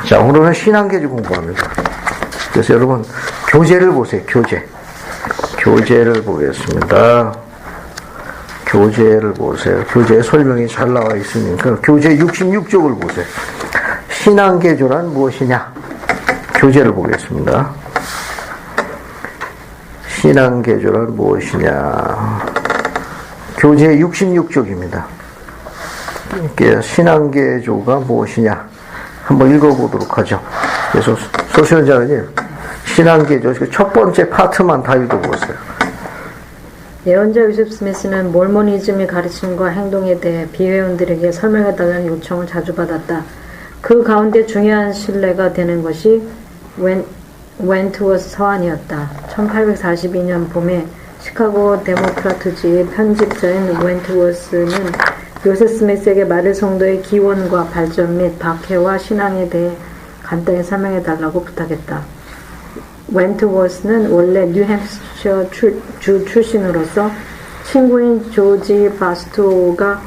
자, 오늘은 신앙계주 공부합니다. 그래서 여러분, 교재를 보세요, 교재. 교재를 보겠습니다. 교재를 보세요. 교재에 설명이 잘 나와 있으니까 교재 66쪽을 보세요. 신앙계주란 무엇이냐? 교재를 보겠습니다. 신앙계주란 무엇이냐? 교재 66쪽입니다. 신앙계주가 무엇이냐? 한번 읽어보도록 하죠. 그래서 소시원자님, 신앙계주 첫 번째 파트만 다 읽어보세요. 예언자 요셉 스미스는 몰모니즘이 가르침과 행동에 대해 비회원들에게 설명해달라는 요청을 자주 받았다. 그 가운데 중요한 신뢰가 되는 것이 웬트워스 서한이었다. 1842년 봄에 시카고 데모크라트주의 편집자인 웬트워스는 요셉 스미스에게 마를 성도의 기원과 발전 및 박해와 신앙에 대해 간단히 설명해달라고 부탁했다. 웬트워스는 원래 뉴햄프셔 주 출신으로서 친구인 조지 바스토가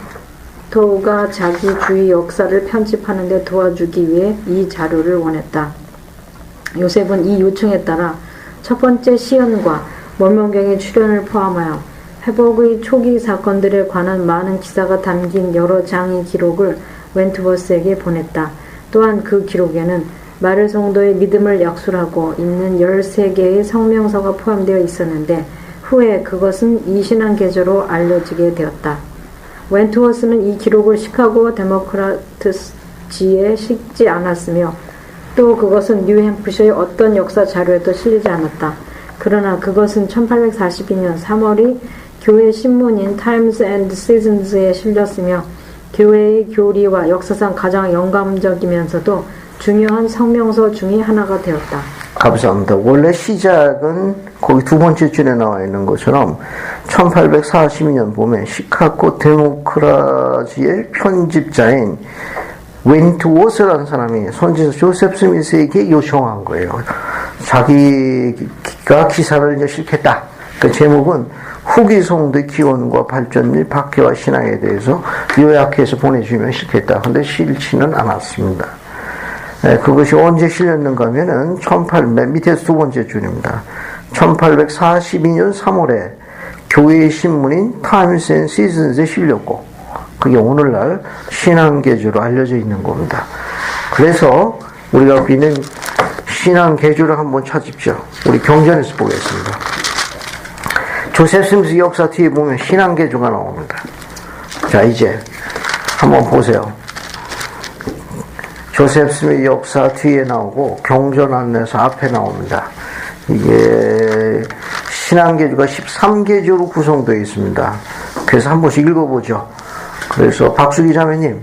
자기 주의 역사를 편집하는 데 도와주기 위해 이 자료를 원했다. 요셉은 이 요청에 따라 첫 번째 시연과 몰몬경의 출연을 포함하여 회복의 초기 사건들에 관한 많은 기사가 담긴 여러 장의 기록을 웬트워스에게 보냈다. 또한 그 기록에는 마를 성도의 믿음을 약술하고 있는 13개의 성명서가 포함되어 있었는데 후에 그것은 이 신앙계주로 알려지게 되었다. 웬트워스는 이 기록을 시카고 데모크라트지에 실지 않았으며 또 그것은 뉴햄프셔의 어떤 역사 자료에도 실리지 않았다. 그러나 그것은 1842년 3월이 교회 신문인 타임스 앤드 시즌즈에 실렸으며 교회의 교리와 역사상 가장 영감적이면서도 중요한 성명서 중의 하나가 되었다. 감사합니다. 원래 시작은 거기 두 번째 줄에 나와 있는 것처럼 1842년 봄에 시카고 데모크라지의 편집자인 웬트워스라는 사람이 선지자 조셉 스미스에게 요청한 거예요. 자기가 기사를 이제 실겠다. 그 제목은 후기 성도의 기원과 발전 및 박해와 신앙에 대해서 요약해서 보내주면 실겠다. 근데 실지는 않았습니다. 네, 그것이 언제 실렸는가 하면은 밑에서 두 번째 줄입니다. 1842년 3월에 교회의 신문인 타임스 앤 시즌즈에 실렸고 그게 오늘날 신앙계주로 알려져 있는 겁니다. 그래서 우리가 갖고 있는 신앙계주를 한번 찾읍시오. 우리 경전에서 보겠습니다. 조셉 스미스 역사 뒤에 보면 신앙계주가 나옵니다. 자, 이제 한번 보세요. 조셉 스미스 역사 뒤에 나오고 경전 안내서 앞에 나옵니다. 이게 신앙계주가 13계주로 구성되어 있습니다. 그래서 한 번씩 읽어보죠. 그래서 박수기 자매님,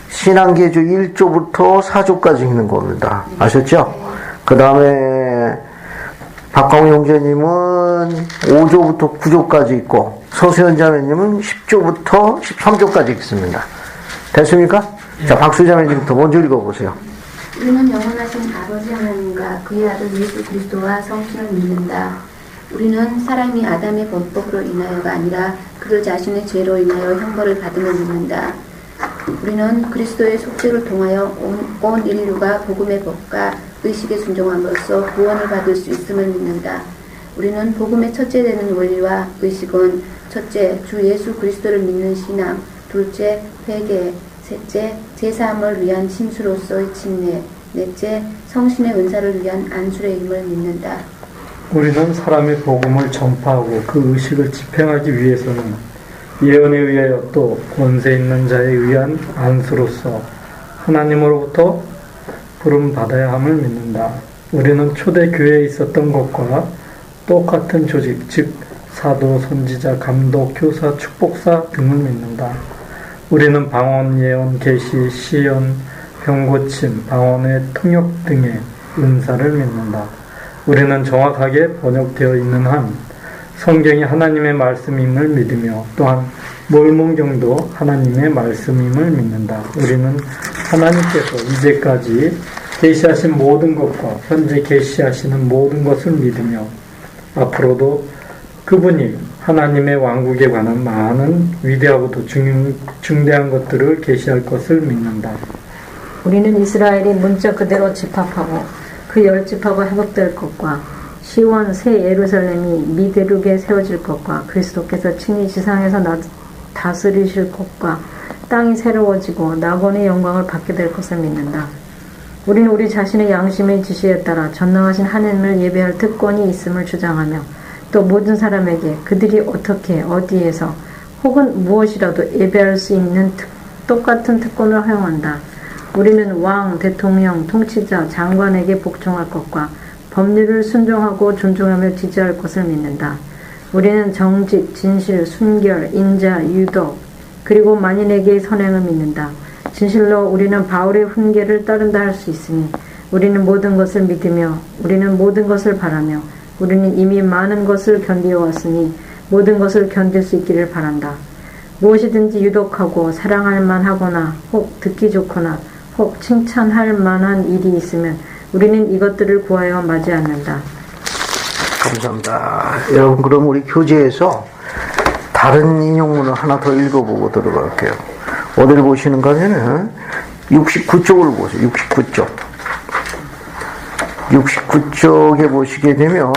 신앙계주 1조부터 4조까지 읽는 겁니다. 아셨죠? 그 다음에 박광우 형제님은 5조부터 9조까지 있고 서수연 자매님은 10조부터 13조까지 읽습니다. 됐습니까? 자, 박수 자매님부터 먼저 읽어보세요. 우리는 영원하신 아버지 하나님과 그의 아들 예수 그리스도와 성신을 믿는다. 우리는 사람이 아담의 범법으로 인하여가 아니라 그들 자신의 죄로 인하여 형벌을 받음을 믿는다. 우리는 그리스도의 속죄를 통하여 온 인류가 복음의 법과 의식에 순종함으로써 구원을 받을 수 있음을 믿는다. 우리는 복음의 첫째 되는 원리와 의식은 첫째, 주 예수 그리스도를 믿는 신앙, 둘째, 회개, 셋째, 제사함을 위한 심수로서의 침례, 넷째, 성신의 은사를 위한 안수의 힘을 믿는다. 우리는 사람의 복음을 전파하고 그 의식을 집행하기 위해서는 예언에 의하여 또 권세 있는 자에 의한 안수로서 하나님으로부터 부름받아야 함을 믿는다. 우리는 초대 교회에 있었던 것과 똑같은 조직, 즉 사도, 선지자, 감독, 교사, 축복사 등을 믿는다. 우리는 방언, 예언, 계시, 시연, 병고침, 방언의 통역 등의 은사를 믿는다. 우리는 정확하게 번역되어 있는 한 성경이 하나님의 말씀임을 믿으며 또한 몰몬경도 하나님의 말씀임을 믿는다. 우리는 하나님께서 이제까지 계시하신 모든 것과 현재 계시하시는 모든 것을 믿으며 앞으로도 그분이 하나님의 왕국에 관한 많은 위대하고도 중대한 것들을 계시할 것을 믿는다. 우리는 이스라엘이 문자 그대로 집합하고 그 10지파가 회복될 것과 시원 새 예루살렘이 미대륙에 세워질 것과 그리스도께서 친히 지상에서 다스리실 것과 땅이 새로워지고 낙원의 영광을 받게 될 것을 믿는다. 우리는 우리 자신의 양심의 지시에 따라 전능하신 하나님을 예배할 특권이 있음을 주장하며 또 모든 사람에게 그들이 어떻게 어디에서 혹은 무엇이라도 예배할 수 있는 똑같은 특권을 허용한다. 우리는 왕, 대통령, 통치자, 장관에게 복종할 것과 법률을 순종하고 존중하며 지지할 것을 믿는다. 우리는 정직, 진실, 순결, 인자, 유덕, 그리고 만인에게 선행을 믿는다. 진실로 우리는 바울의 훈계를 따른다 할 수 있으니 우리는 모든 것을 믿으며 우리는 모든 것을 바라며 우리는 이미 많은 것을 견디어 왔으니 모든 것을 견딜 수 있기를 바란다. 무엇이든지 유독하고 사랑할 만하거나 혹 듣기 좋거나 혹 칭찬할 만한 일이 있으면 우리는 이것들을 구하여 마지 않는다. 감사합니다. 여러분, 그럼 우리 교재에서 다른 인용문을 하나 더 읽어보고 들어갈게요. 어디를 보시는가 하면은 69쪽을 보세요. 69쪽. 69쪽에 보시게 되면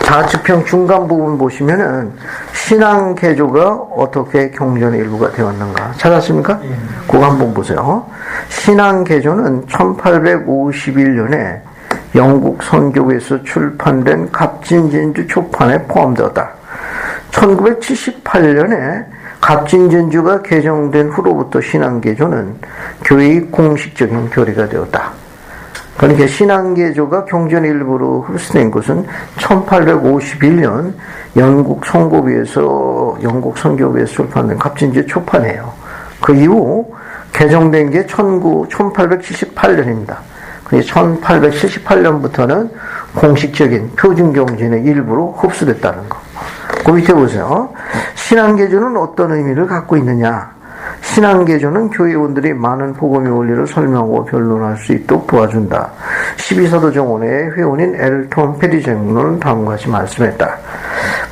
자측평 중간 부분 보시면은 신앙 개조가 어떻게 경전의 일부가 되었는가 찾았습니까? 그거 한번 보세요. 신앙 개조는 1851년에 영국 선교회에서 출판된 갑진전주 초판에 포함되었다. 1978년에 갑진전주가 개정된 후로부터 신앙 개조는 교회의 공식적인 교리가 되었다. 그러니까 신앙개조가 경전의 일부로 흡수된 것은 1851년 영국 선교회에서 출판된 갑진주 초판이에요. 그 이후 개정된 게 1878년입니다. 1878년부터는 공식적인 표준경전의 일부로 흡수됐다는 거. 그 밑에 보세요. 신앙개조는 어떤 의미를 갖고 있느냐? 신앙개조는 교회원들이 많은 복음의 원리를 설명하고 변론할 수 있도록 도와준다. 12사도 정원의 회원인 엘톤 페리 장로는 다음과 같이 말씀했다.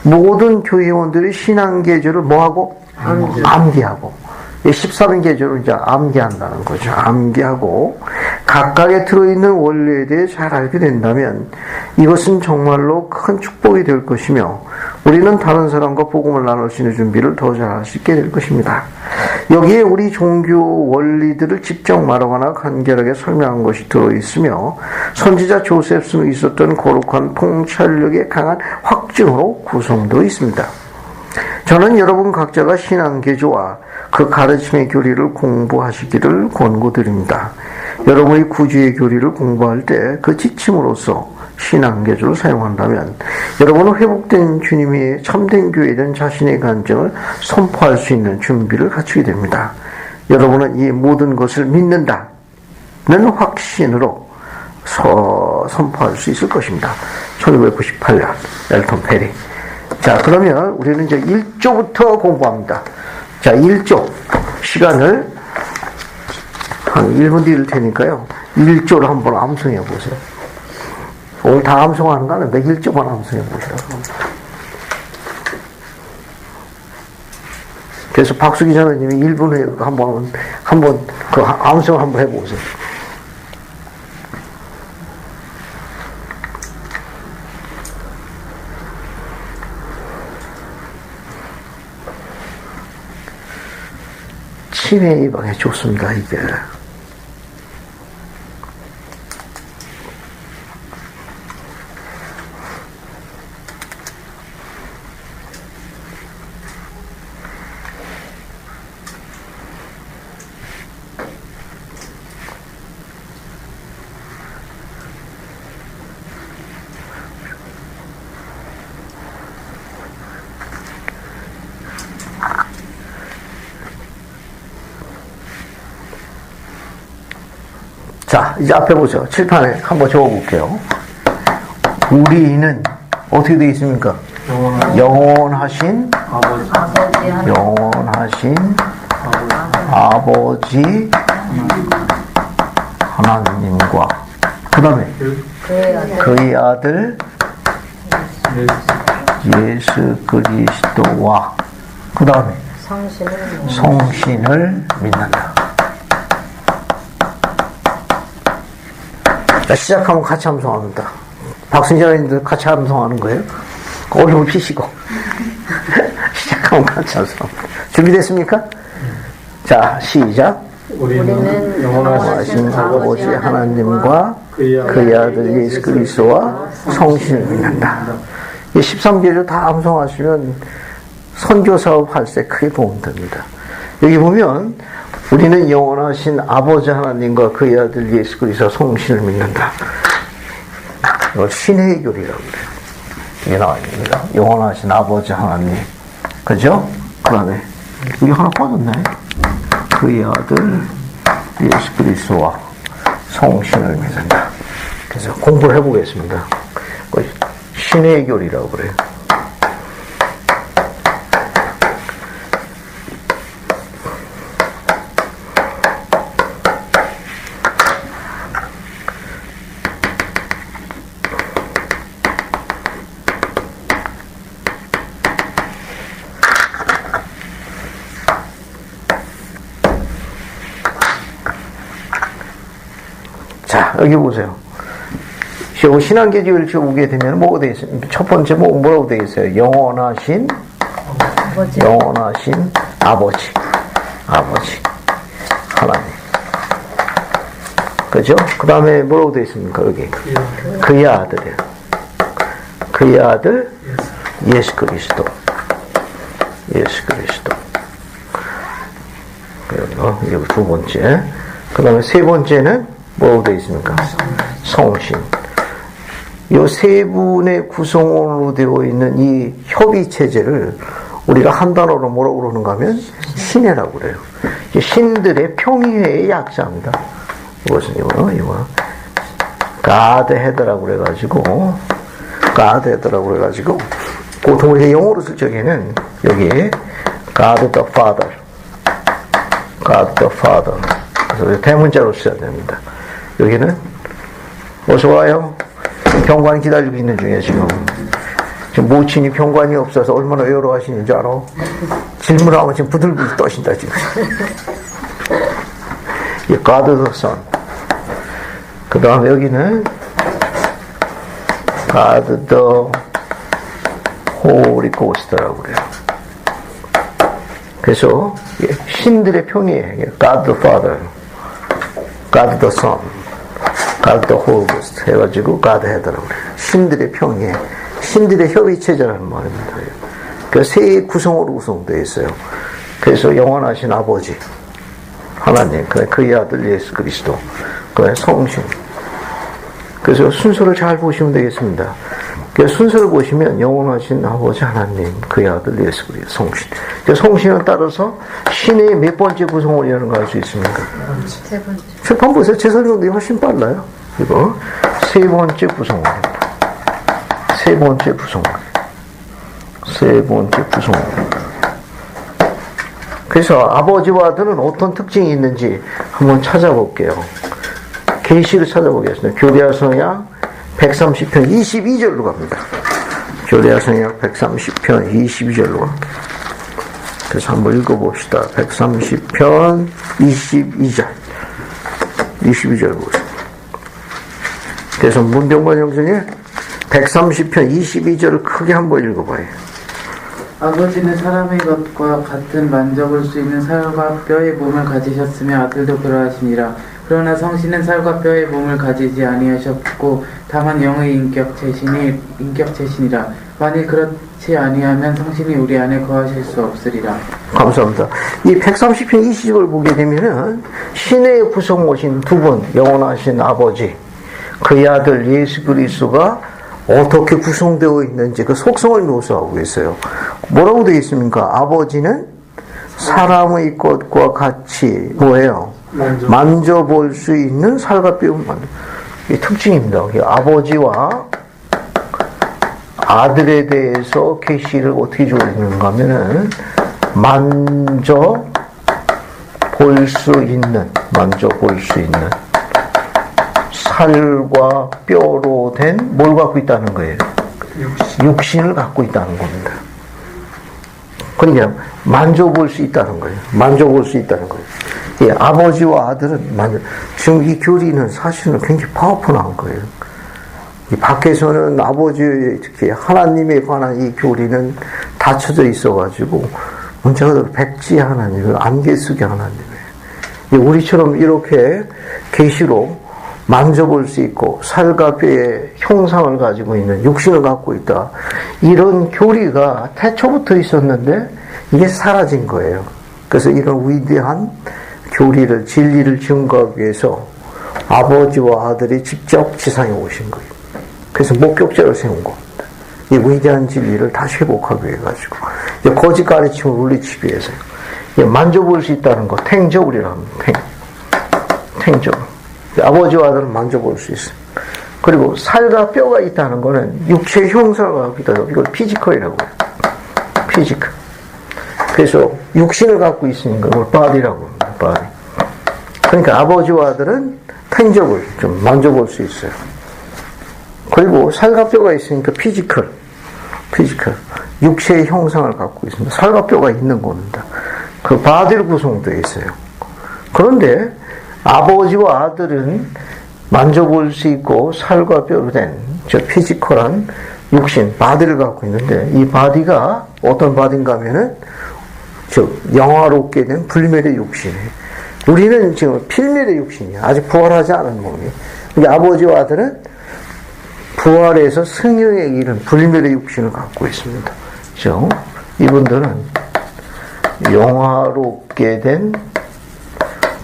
모든 교회원들이 신앙개조를 뭐하고? 암기하고. 13개조를 이제 암기한다는 거죠. 암기하고 각각에 들어있는 원리에 대해 잘 알게 된다면 이것은 정말로 큰 축복이 될 것이며 우리는 다른 사람과 복음을 나눌 수 있는 준비를 더 잘할 수 있게 될 것입니다. 여기에 우리 종교 원리들을 직접 말하거나 간결하게 설명한 것이 들어있으며 선지자 조셉스는 있었던 거룩한 통찰력의 강한 확증으로 구성되어 있습니다. 저는 여러분 각자가 신앙개조와 그 가르침의 교리를 공부하시기를 권고드립니다. 여러분이 구주의 교리를 공부할 때 그 지침으로서 신앙개조를 사용한다면 여러분은 회복된 주님이 참된 교회에 대한 자신의 간증을 선포할 수 있는 준비를 갖추게 됩니다. 여러분은 이 모든 것을 믿는다는 확신으로 선포할 수 있을 것입니다. 1998년 엘턴 페리. 자, 그러면 우리는 이제 1조부터 공부합니다. 자, 1조 시간을 한 1분 드릴 테니까요. 1조를 한번 암송해 보세요. 오늘 다 암송하는 거 아닌데 1조만 암송해 보세요. 그래서 박수기 전원님이 1분 후에 한번 그 암송 한번 해보세요. 치매 예방에 좋습니다, 이게. 자, 이제 앞에 보세요. 칠판에 한번 적어볼게요. 우리는 어떻게 되어 있습니까? 영원하신 아버지 하나님과 그 다음에 그의 아들 예수 그리스도와 그 다음에 성신을 믿는다. 자, 시작하면 같이 함성합니다. 박순자님들 같이 함성하는 거예요. 얼굴 피시고. 시작하면 같이 함성합니다. 준비됐습니까? 자, 시작. 우리는 영원하신 아버지 하나님과 그의 아들 예수 그리스도와 성신을 믿는다. 이 13개를 다 암송하시면 선교사업 할 때 크게 도움됩니다. 여기 보면 우리는 영원하신 아버지 하나님과 그의 아들 예수 그리스도와 성신을 믿는다. 이걸 신의 교리라고 그래요. 이게 나와 있습니다. 영원하신 아버지 하나님. 그죠? 그 다음에 여기 하나 빠졌네. 그의 아들 예수 그리스도와 성신을 믿는다. 그래서 공부를 해보겠습니다. 신의 교리라고 그래요. 자, 여기 보세요. 신앙계집을 보게 되면 뭐가 되어 있어요? 첫 번째 뭐라고 되어 있어요? 영원하신 아버지 하나님. 그죠? 그 다음에 뭐라고 되어 있습니까? 여기 그의 아들이에요. 그의 아들 예수 그리스도. 그리고 이게 두 번째. 그 다음에 세 번째는 뭐라고 되어 있습니까? 성신. 이 세 분의 구성원으로 되어 있는 이 협의 체제를 우리가 한 단어로 뭐라고 그러는가 하면 신해라고 그래요. 신들의 평의회의 약자입니다. 이것은 이거 가드헤드라고 그래가지고 보통 우리가 영어로 쓸 적에는 여기에 God the Father 그래서 대문자로 써야 됩니다. 여기는 어서 와요. 병관 기다리고 있는 중에 지금 모친이 병관이 없어서 얼마나 외로워하시는 줄 알아? 질문하면 지금 부들부들 떠신다 지금. 이 God the Son. 그 다음에 여기는 God the Holy Ghost라고 그래요. 그래서 신들의 평이에요. God the Father, God the Son, God the Holy Ghost 해가지고 Godhead라고 그래요. 신들의 평이에 신들의 협의체제라는 말입니다. 그 세 구성으로 구성되어 있어요. 그래서 영원하신 아버지 하나님, 그의 아들 예수 그리스도, 그의 성신. 그래서 순서를 잘 보시면 되겠습니다. 그 순서를 보시면 영원하신 아버지 하나님, 그의 아들 예수 그리스도, 성신. 그 성신을 따라서 신의 몇 번째 구성원이라는 걸 알 수 있습니까? 세 번째. 한번 보세요. 제 설명도 훨씬 빨라요. 이거 세 번째 구성원입니다. 세 번째 구성원. 그래서 아버지와 아들은 어떤 특징이 있는지 한번 찾아볼게요. 계시를 찾아보겠습니다. 교리하성약 130편 22절로 갑니다. 교리하성약 130편 22절로 갑니다. 그래서 한번 읽어봅시다. 130편 22절 보세요. 그래서 문병관 형제님 130편 22절을 크게 한번 읽어봐요. 아버지는 사람의 것과 같은 만져볼 수 있는 살과 뼈의 몸을 가지셨으며 아들도 그러하시니라. 그러나 성신은 살과 뼈의 몸을 가지지 아니하셨고 다만 영의 인격체시니라. 만일 그렇지 아니하면 성신이 우리 안에 거하실 수 없으리라. 감사합니다. 이 130편 20을 보게 되면은 신의 구성오신 두 분, 영원하신 아버지, 그의 아들 예수 그리스도가 어떻게 구성되어 있는지 그 속성을 묘사하고 있어요. 뭐라고 되어 있습니까? 아버지는 사람의 것과 같이 뭐예요? 만져볼 수 있는 살과 뼈만. 이 특징입니다. 아버지와 아들에 대해서 계시를 어떻게 주어지는가 하면은 만져볼 수 있는 살과 뼈로 된 뭘 갖고 있다는 거예요? 육신을 갖고 있다는 겁니다. 그러니까 만져볼 수 있다는 거예요. 만져볼 수 있다는 거예요. 이 아버지와 아들은 지금 이 교리는 사실은 굉장히 파워풀한 거예요. 이 밖에서는 아버지의 특히 하나님에 관한 이 교리는 닫혀져 있어가지고 문제가 백지 하나님을 안개 속의 하나님이에요. 우리처럼 이렇게 계시로 만져볼 수 있고 살과 뼈의 형상을 가지고 있는 육신을 갖고 있다. 이런 교리가 태초부터 있었는데 이게 사라진 거예요. 그래서 이런 위대한 교리를 진리를 증거하기 위해서 아버지와 아들이 직접 지상에 오신 거예요. 그래서 목격자를 세운 겁니다. 이 위대한 진리를 다시 회복하기 위해 가지고 거짓 가르침을 물리치기 위해서요. 만져볼 수 있다는 거 탱저블이라고 합니다. 탱저블. 아버지와 아들은 만져볼 수 있어요. 그리고 살과 뼈가 있다는 거는 육체의 형상을 갖고 있다. 이걸 피지컬이라고 해요. 피지컬. 그래서 육신을 갖고 있으니까 이걸 바디라고 합니다. 바디. 그러니까 아버지와 아들은 탱저블, 좀 만져볼 수 있어요. 그리고 살과 뼈가 있으니까 피지컬. 육체의 형상을 갖고 있습니다. 살과 뼈가 있는 겁니다. 그 바디로 구성되어 있어요. 그런데 아버지와 아들은 만져볼 수 있고 살과 뼈로 된 저 피지컬한 육신, 바디를 갖고 있는데 이 바디가 어떤 바디인가 하면은 영화롭게 된 불멸의 육신이에요. 우리는 지금 필멸의 육신이에요. 아직 부활하지 않은 몸이. 근데 아버지와 아들은 부활해서 승리에 이른 불멸의 육신을 갖고 있습니다. 그렇죠? 이분들은 영화롭게 된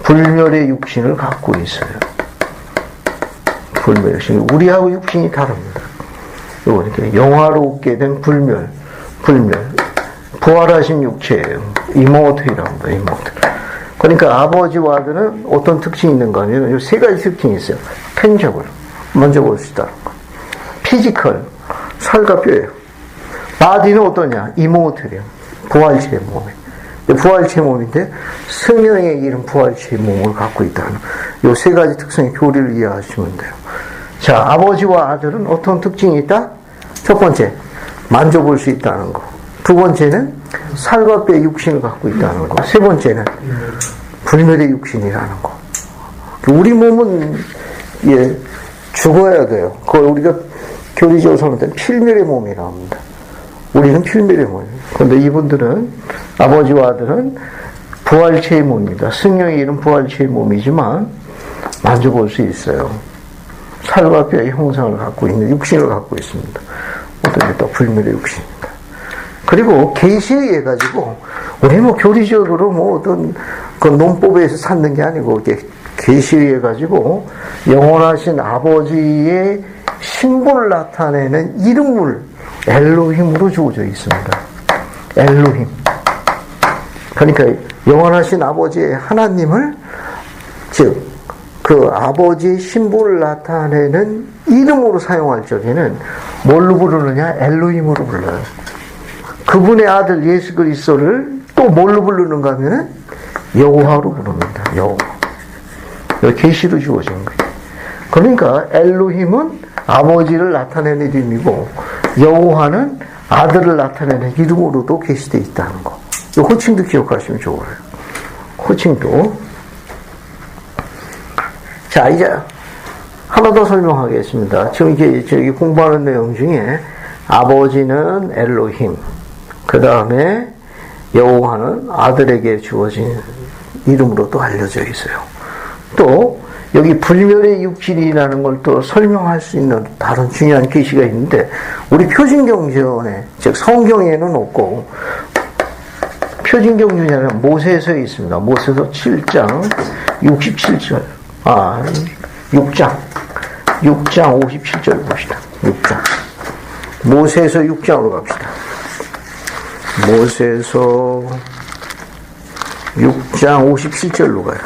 불멸의 육신을 갖고 있어요. 불멸의 육신. 우리하고 육신이 다릅니다. 이렇게 영화롭게 된 불멸. 부활하신 육체예요. 이모틀이라고 합니다. 이모틀. 그러니까 아버지와 아들은 어떤 특징이 있는가 하면 이 세 가지 특징이 있어요. 탱저블. 만져볼 수 있다는 거. 피지컬. 살과 뼈예요. 바디는 어떠냐? 이모틀이에요. 부활체의 몸이에요. 부활체의 몸인데 승명에 이른 부활체의 몸을 갖고 있다는 이 세 가지 특성의 교리를 이해하시면 돼요. 자, 아버지와 아들은 어떤 특징이 있다? 첫 번째, 만져볼 수 있다는 거. 두 번째는 살과 뼈의 육신을 갖고 있다는 거. 세 번째는 불멸의 육신이라는 거. 우리 몸은 죽어야 돼요. 그걸 우리가 교리적으로 설명할 때 필멸의 몸이라고 합니다. 우리는 필멸의 몸이에요. 그런데 이분들은 아버지와 아들은 부활체의 몸입니다. 승령에 이른 부활체의 몸이지만 만져볼 수 있어요. 살과 뼈의 형상을 갖고 있는 육신을 갖고 있습니다. 어떤 게 또 불멸의 육신입니다. 그리고 계시에 의해 가지고 우리 교리적으로 어떤 그 논법에서 찾는 게 아니고 계시에 의해 가지고 영원하신 아버지의 신분을 나타내는 이름을 엘로힘으로 주어져 있습니다. 엘로힘. 그러니까 영원하신 아버지의 하나님을 즉 그 아버지의 신분을 나타내는 이름으로 사용할 적에는 뭘로 부르느냐? 엘로힘으로 불러요. 그분의 아들 예수 그리스도를 또 뭘로 부르는가 하면은 여호와로 부릅니다. 여호와. 계시로 주어진 거예요. 그러니까 엘로힘은 아버지를 나타내는 이름이고 여호와는 아들을 나타내는 이름으로도 계시되어 있다는 거. 이 호칭도 기억하시면 좋아요. 호칭도. 자, 이제 하나 더 설명하겠습니다. 지금 저기 공부하는 내용 중에 아버지는 엘로힘, 그 다음에 여호와는 아들에게 주어진 이름으로 또 알려져 있어요. 또 여기 불멸의 육신이라는 걸 또 설명할 수 있는 다른 중요한 계시가 있는데 우리 표준경전에 즉 성경에는 없고 표준경전이 아니라 모세서에 있습니다. 모세서 7장 67절 6장 57절 봅시다. 6장 모세서 6장으로 갑시다. 모세서 6장 57절로 가요.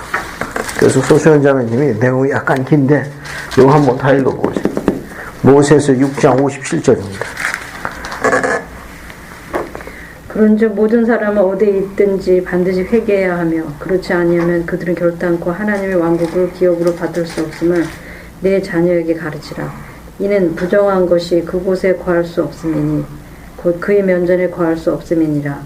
그래서 소수연 자매님이 내용이 약간 긴데 이거 한번 다 읽어보세요. 모세서 6장 57절입니다. 그런즉 모든 사람은 어디에 있든지 반드시 회개해야 하며 그렇지 아니하면 그들은 결단코 하나님의 왕국을 기업으로 받을 수 없음을 내 자녀에게 가르치라. 이는 부정한 것이 그곳에 거할 수 없음이니 곧 그의 면전에 거할 수 없음이니라.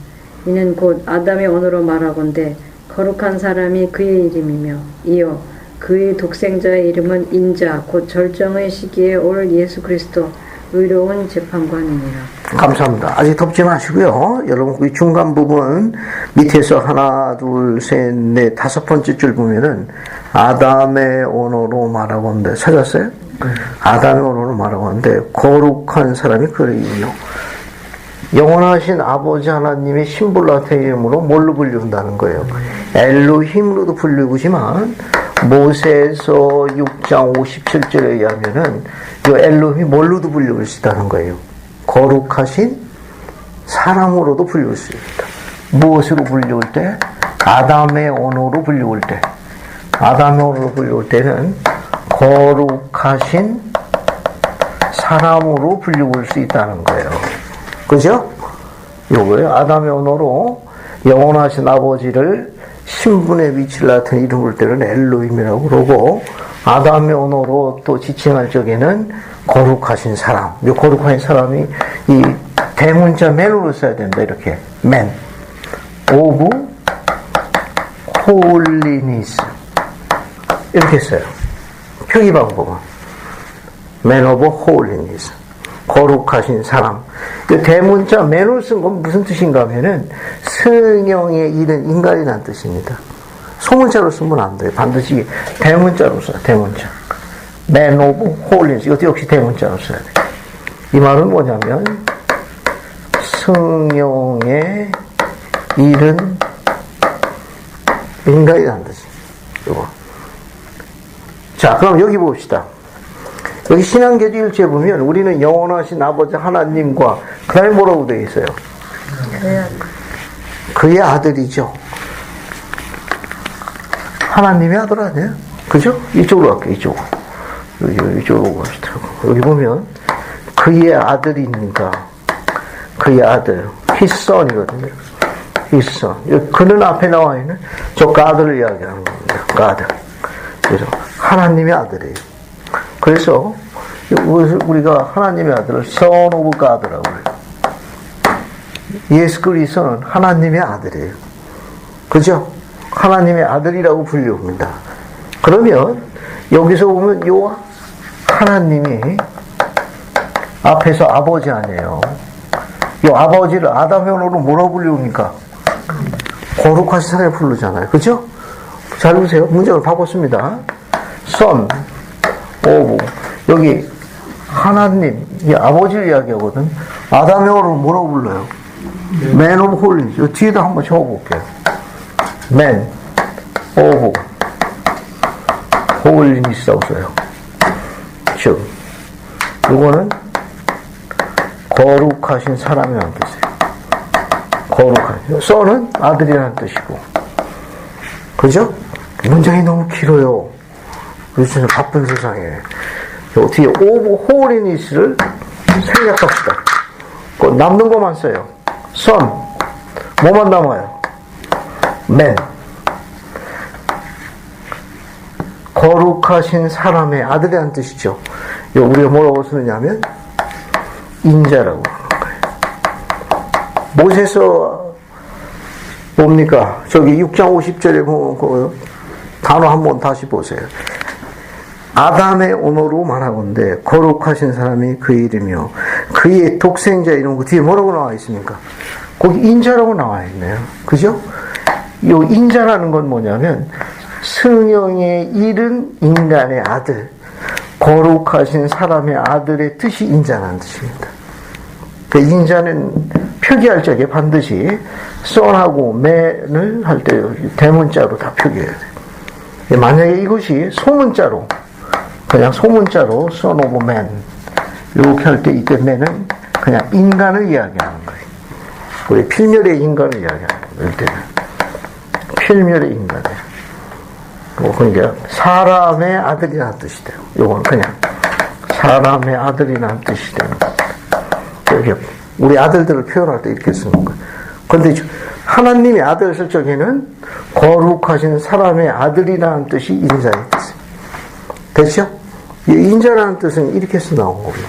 이는 곧 아담의 언어로 말하건대 거룩한 사람이 그의 이름이며 이어 그의 독생자의 이름은 인자 곧 절정의 시기에 올 예수 그리스도 의로운 재판관이니라. 감사합니다. 아직 덮지 마시고요. 여러분 이 중간 부분 밑에서 하나 둘 셋 넷 다섯 번째 줄 보면은 아담의 언어로 말하건대 찾았어요? 아담의 언어로 말하건대 거룩한 사람이 그의 이름이요. 영원하신 아버지 하나님의 심볼라테 이름으로 뭘로 불린다는 거예요? 엘로힘으로도 불리고지만 모세에서 6장 57절에 의하면은 이 엘로힘이 뭘로도 불릴 수 있다는 거예요? 거룩하신 사람으로도 불릴 수 있다. 무엇으로 불릴 때? 아담의 언어로 불릴 때. 아담의 언어로 불릴 때는 거룩하신 사람으로 불릴 수 있다는 거예요. 그죠? 요거예요. 아담의 언어로 영원하신 아버지를 신분의 위치를 나타낸 이름을 때는 엘로힘이라고 그러고, 아담의 언어로 또 지칭할 적에는 거룩하신 사람. 이 거룩하신 사람이 이 대문자 맨으로 써야 된다. 이렇게 맨. 오브 홀리니스 이렇게 써요. 표기 방법은 맨 오브 홀리니스. 거룩하신 사람. 이 대문자 맨을 쓴 건 무슨 뜻인가 하면은 성령에 이른 인간이라는 뜻입니다. 소문자로 쓰면 안 돼요. 반드시 대문자로 써요. 대문자. Man of Holiness. 이것도 역시 대문자로 써야 돼요. 이 말은 뭐냐면 성령에 이른 인간이라는 뜻이에요. 자, 그럼 여기 봅시다. 여기 신앙계도 1제 보면 우리는 영원하신 아버지 하나님과 그 다음에 뭐라고 되어 있어요? 그의 아들이죠. 하나님의 아들 아니에요? 그죠? 이쪽으로 갈게요. 이쪽으로 갑시다. 여기 보면 그의 아들이니까 그의 아들 His son이거든요. His son. 그는 앞에 나와 있는 저 가드를 이야기하는 겁니다. 가드. 그래서 하나님의 아들이에요. 그래서 우리가 하나님의 아들을 Son of God라고 해요. 예수 그리스도는 하나님의 아들이에요. 그죠? 하나님의 아들이라고 불립니다. 그러면 여기서 보면 요 하나님이 앞에서 아버지 아니에요. 요 아버지를 아담의 언어로 뭐라고 불립니까? 거룩하신 사람이 부르잖아요. 그죠? 잘 보세요. 문장을 바꿨습니다. Son of 여기 하나님, 이 아버지를 이야기하거든. 아담의 언어로 뭐라고 불러요? Man of Holiness. 이 뒤에다 한번 적어볼게요. Man of Holiness라고 써요. 즉, 이거는 거룩하신 사람이라는 뜻이에요. 거룩하신. son은 아들이라는 뜻이고. 그죠? 문장이 너무 길어요. 요즘 바쁜 세상에. 어떻게 of holiness를 생략합시다. 남는 것만 써요. son. 뭐만 남아요? man. 거룩하신 사람의 아들이라는 뜻이죠. 우리가 뭐라고 쓰느냐면 인자라고 하는 거예요. 모세서 뭡니까? 저기 6장 50절에 보면 그 단어 한번 다시 보세요. 아담의 언어로 말하건대 거룩하신 사람이 그의 이름이요 그의 독생자 이름 그 뒤에 뭐라고 나와 있습니까? 거기 인자라고 나와 있네요. 그죠? 이 인자라는 건 뭐냐면 성령에 이른 인간의 아들, 거룩하신 사람의 아들의 뜻이 인자라는 뜻입니다. 그 인자는 표기할 적에 반드시 son하고 man을 할 때 대문자로 다 표기해야 돼요. 만약에 이것이 소문자로 그냥 소문자로 son of man 이렇게 할 때 이때 man은 그냥 인간을 이야기하는 거예요. 우리 필멸의 인간을 이야기하는 거예요. 이때는 필멸의 인간이에요. 그러니까 사람의 아들이라는 뜻이 돼요. 이건 그냥 사람의 아들이라는 뜻이 되는 거예요. 이렇게 우리 아들들을 표현할 때 이렇게 쓰는 거예요. 그런데 하나님의 아들 쓸 적에는 거룩하신 사람의 아들이라는 뜻이 인자의 뜻이에요. 됐죠? 이 인자라는 뜻은 이렇게 써 나온 겁니다.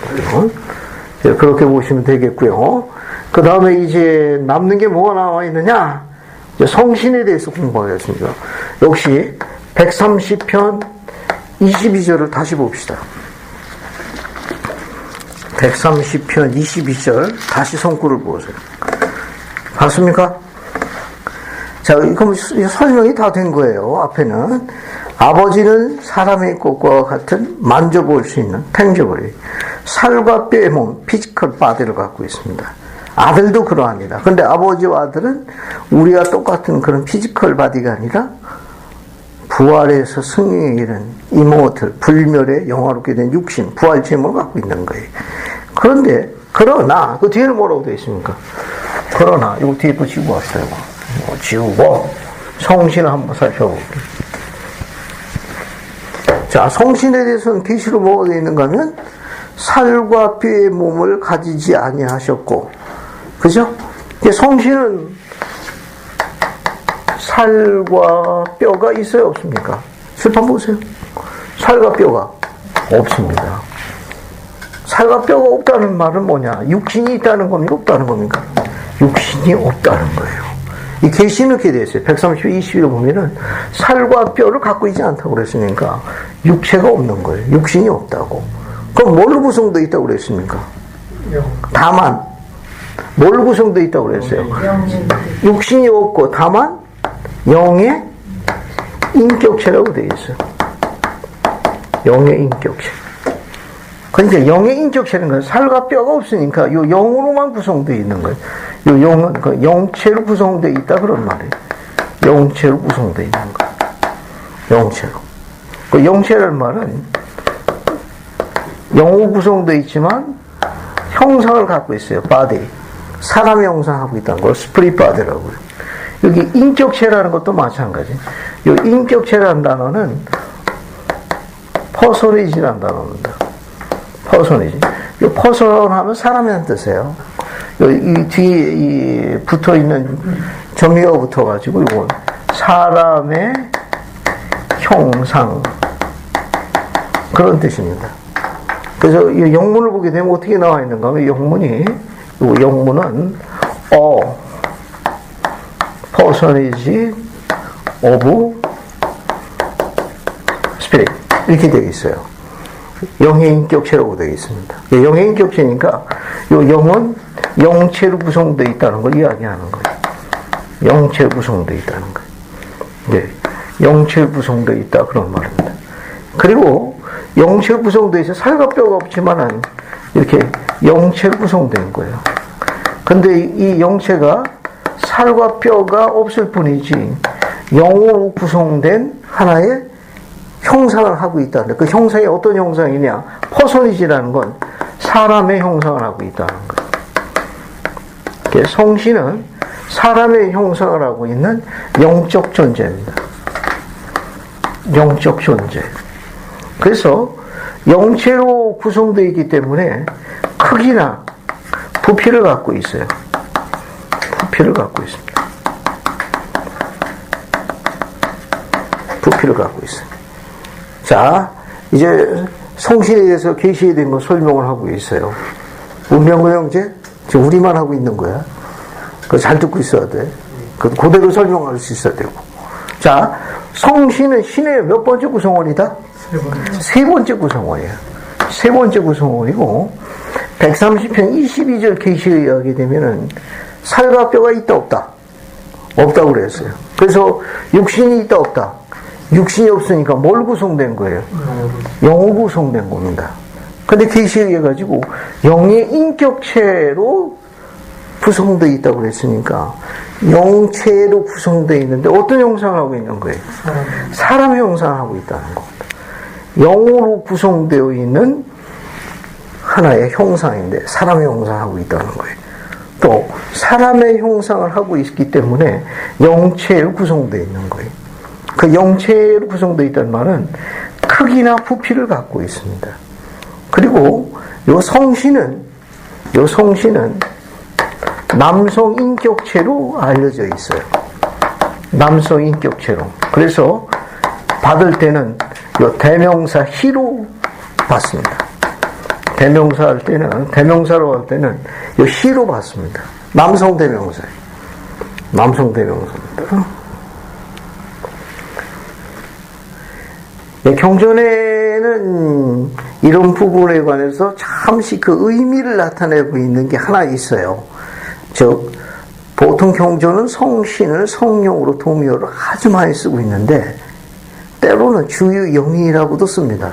그렇게 보시면 되겠고요. 그 그 다음에 이제 남는 게 뭐가 나와 있느냐? 이제 성신에 대해서 공부하겠습니다. 역시 130편 22절을 다시 봅시다. 130편 22절 다시 성구를 보세요. 봤습니까? 자, 그럼 설명이 다 된 거예요. 앞에는 아버지는 사람의 꽃과 같은 만져볼 수 있는 tangible, 살과 뼈의 몸, 피지컬 바디를 갖고 있습니다. 아들도 그러합니다. 근데 아버지와 아들은 우리와 똑같은 그런 피지컬 바디가 아니라 부활에서 승리에 이른 이모틀, 불멸의 영화롭게 된 육신, 부활 제목을 갖고 있는 거예요. 그런데 그러나 그 뒤에는 뭐라고 되어 있습니까? 그러나 이거 뒤에 또 지우고 왔어요. 지우고 성신을 한번 살펴볼게요. 자, 성신에 대해서는 계시로 뭐가 되어 있는가 하면 살과 뼈의 몸을 가지지 아니하셨고, 그죠? 성신은 살과 뼈가 있어요, 없습니까? 실판 보세요. 살과 뼈가 없습니다. 살과 뼈가 없다는 말은 뭐냐? 육신이 있다는 겁니까? 없다는 겁니까? 육신이 없다는 거예요. 이 계시는 이렇게 되어 있어요. 130편 21을 보면은 살과 뼈를 갖고 있지 않다고 그랬으니까 육체가 없는 거예요. 육신이 없다고. 그럼 뭘로 구성되어 있다고 그랬습니까? 다만 뭘로 구성되어 있다고 그랬어요? 육신이 없고 다만 영의 인격체라고 되어 있어요. 영의 인격체. 그러니까 영의 인격체는 건 살과 뼈가 없으니까 이 영으로만 구성되어 있는 거예요. 이 영은 그 영체로 구성되어 있다 그런 말이에요. 영체로 구성되어 있는 거예요. 영체로. 그 영체라는 말은 영으로 구성되어 있지만 형상을 갖고 있어요. 바디. 사람의 형상하고 있다는 걸 스피릿 바디라고 해요. 여기 인격체라는 것도 마찬가지. 이 인격체라는 단어는 퍼소니지라는 단어입니다. 퍼소니지. 이 퍼선하면 사람이라는 뜻이에요. 이 뒤에 붙어 있는 점이가 붙어가지고 이건 사람의 형상 그런 뜻입니다. 그래서 이 영문을 보게 되면 어떻게 나와 있는가 하면 영문은 퍼선이지 오브 스피릿 이렇게 되어 있어요. 영의 인격체라고 되어 있습니다. 영의 인격체니까 이 영은 영체로 구성되어 있다는 걸 이야기하는 거예요. 영체로 구성되어 있다는 거예요. 네, 영체로 구성되어 있다 그런 말입니다. 그리고 영체로 구성되어 있어 살과 뼈가 없지만은 이렇게 영체로 구성된 거예요. 근데 이 영체가 살과 뼈가 없을 뿐이지 영으로 구성된 하나의 형상을 하고 있다는데 그 형상이 어떤 형상이냐? 퍼소니지라는 건 사람의 형상을 하고 있다는 거예요. 성신은 사람의 형상을 하고 있는 영적 존재입니다. 영적 존재. 그래서 영체로 구성되어 있기 때문에 크기나 부피를 갖고 있어요. 부피를 갖고 있습니다. 부피를 갖고 있어요. 자, 이제 성신에 대해서 계시에 대한 거 설명을 하고 있어요. 문명구 형제? 지금 우리만 하고 있는 거야. 그거 잘 듣고 있어야 돼. 그대로 설명할 수 있어야 되고. 자, 성신은 신의 몇 번째 구성원이다? 세 번째 구성원이에요. 세 번째 구성원이고 130편 22절 계시에 의하게 되면은 살과 뼈가 있다 없다? 없다고 그랬어요. 그래서 육신이 있다 없다? 육신이 없으니까 뭘 구성된 거예요? 영으로 구성된 겁니다. 근데 계시에 의해 가지고 영의 인격체로 구성되어 있다고 그랬으니까 영체로 구성되어 있는데 어떤 형상을 하고 있는 거예요? 사람의 형상을 하고 있다는 겁니다. 영으로 구성되어 있는 하나의 형상인데 사람의 형상을 하고 있다는 거예요. 또 사람의 형상을 하고 있기 때문에 영체로 구성되어 있는 거예요. 그 영체로 구성되어 있다는 말은 크기나 부피를 갖고 있습니다. 그리고 요 성신은 남성 인격체로 알려져 있어요. 남성 인격체로. 그래서 받을 때는 요 대명사 히로 받습니다. 대명사로 할 때는 요 히로 받습니다. 남성 대명사예요. 남성 대명사입니다. 네, 경전에는 이런 부분에 관해서 잠시 그 의미를 나타내고 있는 게 하나 있어요. 즉, 보통 경전은 성신을 성령으로 동의어로 아주 많이 쓰고 있는데, 때로는 주의 영이라고도 씁니다.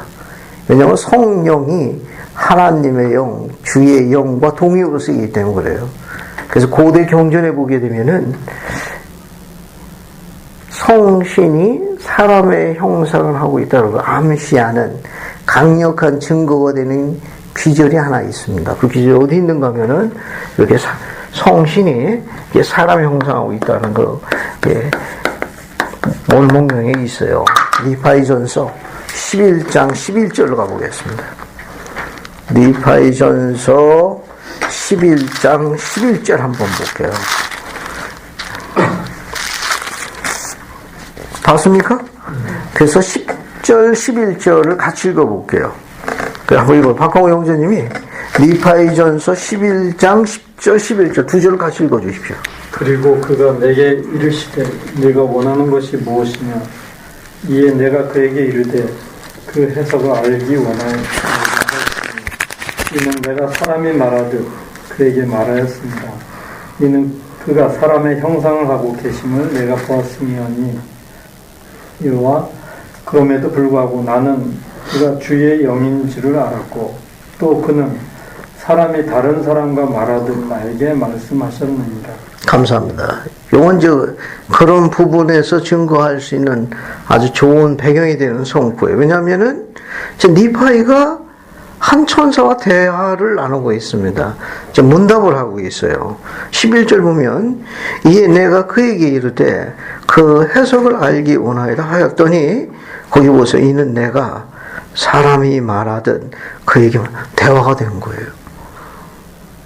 왜냐하면 성령이 하나님의 영, 주의 영과 동의어로 쓰기 때문에 그래요. 그래서 고대 경전에 보게 되면은 성신이 사람의 형상을 하고 있다는 걸 암시하는 강력한 증거가 되는 귀절이 하나 있습니다. 그 귀절이 어디 있는가 하면은 이렇게 성신이 사람의 형상하고 있다는 거, 몰목명에 있어요. 니파이전서 11장 11절로 가보겠습니다. 니파이전서 11장 11절 한번 볼게요. 봤습니까? 그래서 10절, 11절을 같이 읽어볼게요. 한번 읽어요. 박광호 형제님이 니파이전서 11장 10절, 11절 두 절을 같이 읽어주십시오. 그리고 그가 내게 이르시되 네가 원하는 것이 무엇이냐 이에 내가 그에게 이르되 그 해석을 알기 원하여 이는 내가 사람이 말하듯 그에게 말하였습니다. 이는 그가 사람의 형상을 하고 계심을 내가 보았으니 이와 그럼에도 불구하고 나는 그가 주의 영인 줄을 알았고 또 그는 사람이 다른 사람과 말하듯 나에게 말씀하셨느니라. 감사합니다. 요건 그런 부분에서 증거할 수 있는 아주 좋은 배경이 되는 성구예요. 왜냐하면은 니파이가 한 천사와 대화를 나누고 있습니다. 문답을 하고 있어요. 11절 보면 이에 내가 그에게 이르되 그 해석을 알기 원하이다 하였더니 거기 보세요. 이는 내가 사람이 말하듯 그에게 대화가 된 거예요.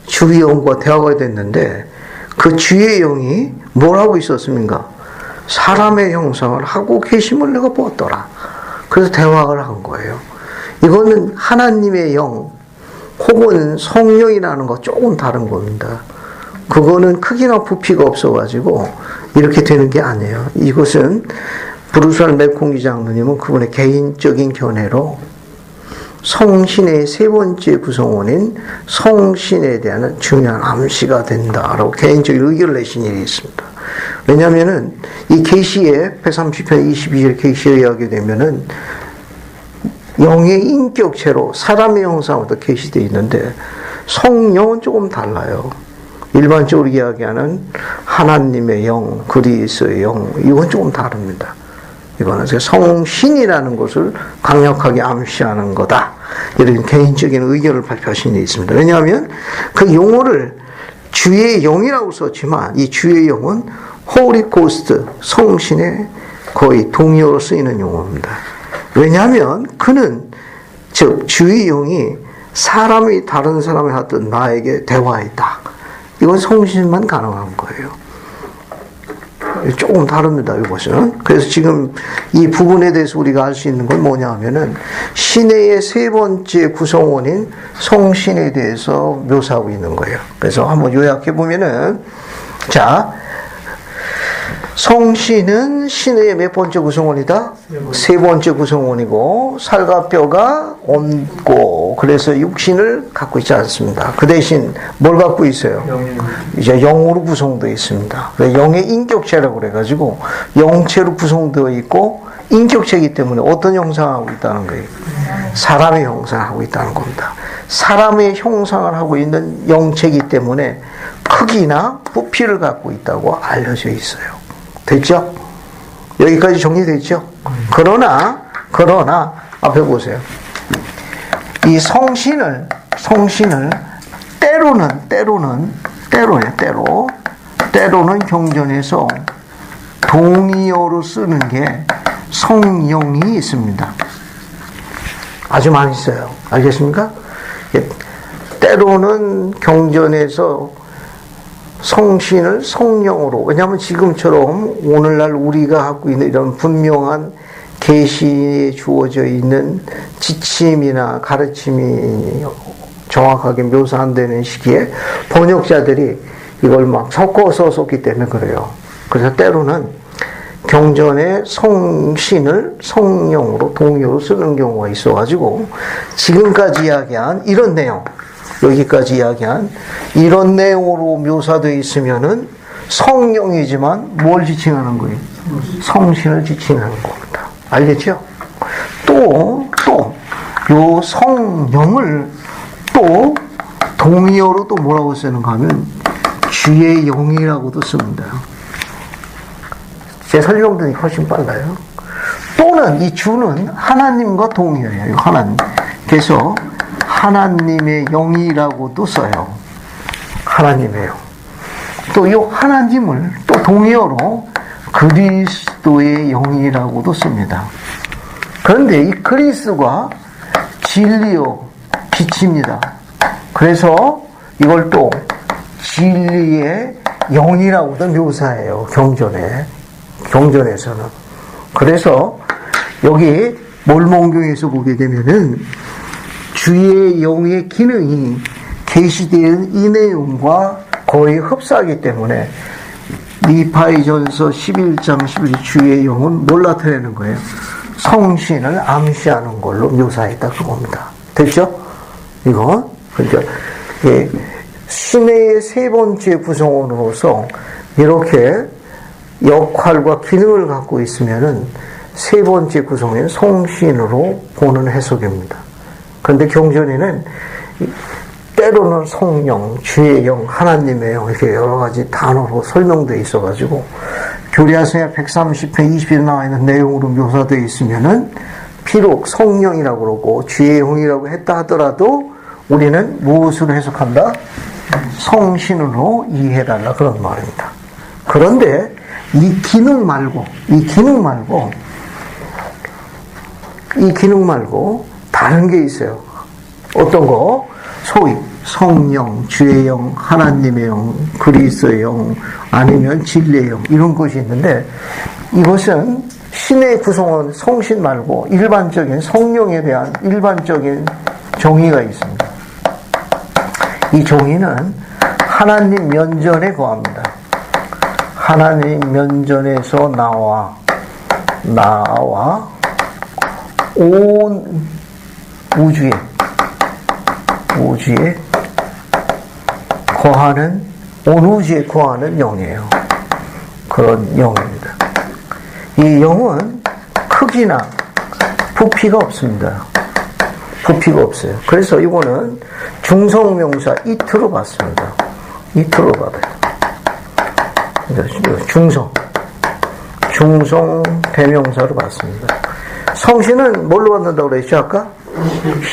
주의 영과 대화가 됐는데 그 주의 영이 뭘 하고 있었습니까? 사람의 형상을 하고 계심을 내가 보았더라. 그래서 대화를 한 거예요. 이거는 하나님의 영 혹은 성령이라는 거 조금 다른 겁니다. 그거는 크기나 부피가 없어가지고 이렇게 되는 게 아니에요. 이것은 브루스알 맥콩기 장로님은 그분의 개인적인 견해로 성신의 세 번째 구성원인 성신에 대한 중요한 암시가 된다라고 개인적인 의견을 내신 일이 있습니다. 왜냐하면은 이 계시에 130편 22절 계시에 의하게 되면은 영의 인격체로 사람의 형상으로 계시되어 있는데 성령은 조금 달라요. 일반적으로 이야기하는 하나님의 영, 그리스도의 영, 이건 조금 다릅니다. 이거는 성신이라는 것을 강력하게 암시하는 거다. 이런 개인적인 의견을 발표하신 일이 있습니다. 왜냐하면 그 용어를 주의 영이라고 썼지만 이 주의 영은 Holy Ghost, 성신의 거의 동의어로 쓰이는 용어입니다. 왜냐하면 그는 즉 주의 영이 사람이 다른 사람을 하던 나에게 대화했다. 이건 성신만 가능한 거예요. 조금 다릅니다. 이것은. 그래서 지금 이 부분에 대해서 우리가 알 수 있는 건 뭐냐 하면은 신의 세 번째 구성원인 성신에 대해서 묘사하고 있는 거예요. 그래서 한번 요약해 보면은 자, 성신은 신의 몇 번째 구성원이다? 세 번째 구성원이고 살과 뼈가 없고 그래서 육신을 갖고 있지 않습니다. 그 대신 뭘 갖고 있어요? 이제 영으로 구성되어 있습니다. 영의 인격체라고 그래가지고 영체로 구성되어 있고 인격체이기 때문에 어떤 형상을 하고 있다는 거예요? 사람의 형상을 하고 있다는 겁니다. 사람의 형상을 하고 있는 영체이기 때문에 크기나 부피를 갖고 있다고 알려져 있어요. 됐죠? 여기까지 정리됐죠? 그러나 앞에 보세요. 이 성신을 때로는 경전에서 동의어로 쓰는 게 성령이 있습니다. 아주 많이 써요. 알겠습니까? 때로는 경전에서 성신을 성령으로, 왜냐하면 지금처럼 오늘날 우리가 갖고 있는 이런 분명한 계시에 주어져 있는 지침이나 가르침이 정확하게 묘사 안 되는 시기에 번역자들이 이걸 막 섞어서 썼기 때문에 그래요. 그래서 때로는 경전에 성신을 성령으로 동의어로 쓰는 경우가 있어가지고 지금까지 이야기한 이런 내용, 여기까지 이야기한 이런 내용으로 묘사되어 있으면은 성령이지만 뭘 지칭하는 거예요? 성신을 지칭하는 겁니다. 알겠죠? 또 요 성령을 또 동의어로 또 뭐라고 쓰는가 하면 주의 영이라고도 씁니다. 제 설명들이 훨씬 빨라요. 또는 이 주는 하나님과 동의어예요. 하나님. 그래서 하나님의 영이라고도 써요. 하나님의 영. 또 이 하나님을 또 동의어로 그리스도의 영이라고도 씁니다. 그런데 이 그리스도가 진리요 빛입니다. 그래서 이걸 또 진리의 영이라고도 묘사해요. 경전에서는. 그래서 여기 몰몬경에서 보게 되면은 주의 영의 기능이 계시되는 이 내용과 거의 흡사하기 때문에 니파이전서 11장 11절 주의 영은 뭘 나타내는 거예요? 성신을 암시하는 걸로 묘사했다 그겁니다. 됐죠? 이건 그러니까 신의 세 번째 구성원으로서 이렇게 역할과 기능을 갖고 있으면은 세 번째 구성인 성신으로 보는 해석입니다. 그런데 경전에는 때로는 성령, 주의 영, 하나님의 영 이렇게 여러 가지 단어로 설명되어 있어가지고 교리학서에 130편 20에 나와 있는 내용으로 묘사되어 있으면은 비록 성령이라고 그러고 주의 영이라고 했다 하더라도 우리는 무엇으로 해석한다? 성신으로 이해해달라 그런 말입니다. 그런데 이 기능 말고 다른 게 있어요. 어떤 거? 소위 성령, 주의 영, 하나님의 영, 그리스도의 영, 아니면 진리의 영 이런 것이 있는데 이것은 신의 구성원 성신 말고 일반적인 성령에 대한 일반적인 정의가 있습니다. 이 정의는 하나님 면전에 거합니다. 하나님 면전에서 나와 온 우주에 거하는 온 우주에 거하는 영이에요. 그런 영입니다. 이 영은 크기나 부피가 없습니다. 부피가 없어요. 그래서 이거는 중성명사 이트로 봤습니다. 이트로 받아요. 중성 대명사로 봤습니다. 성신은 뭘로 받는다고 그랬죠 아까?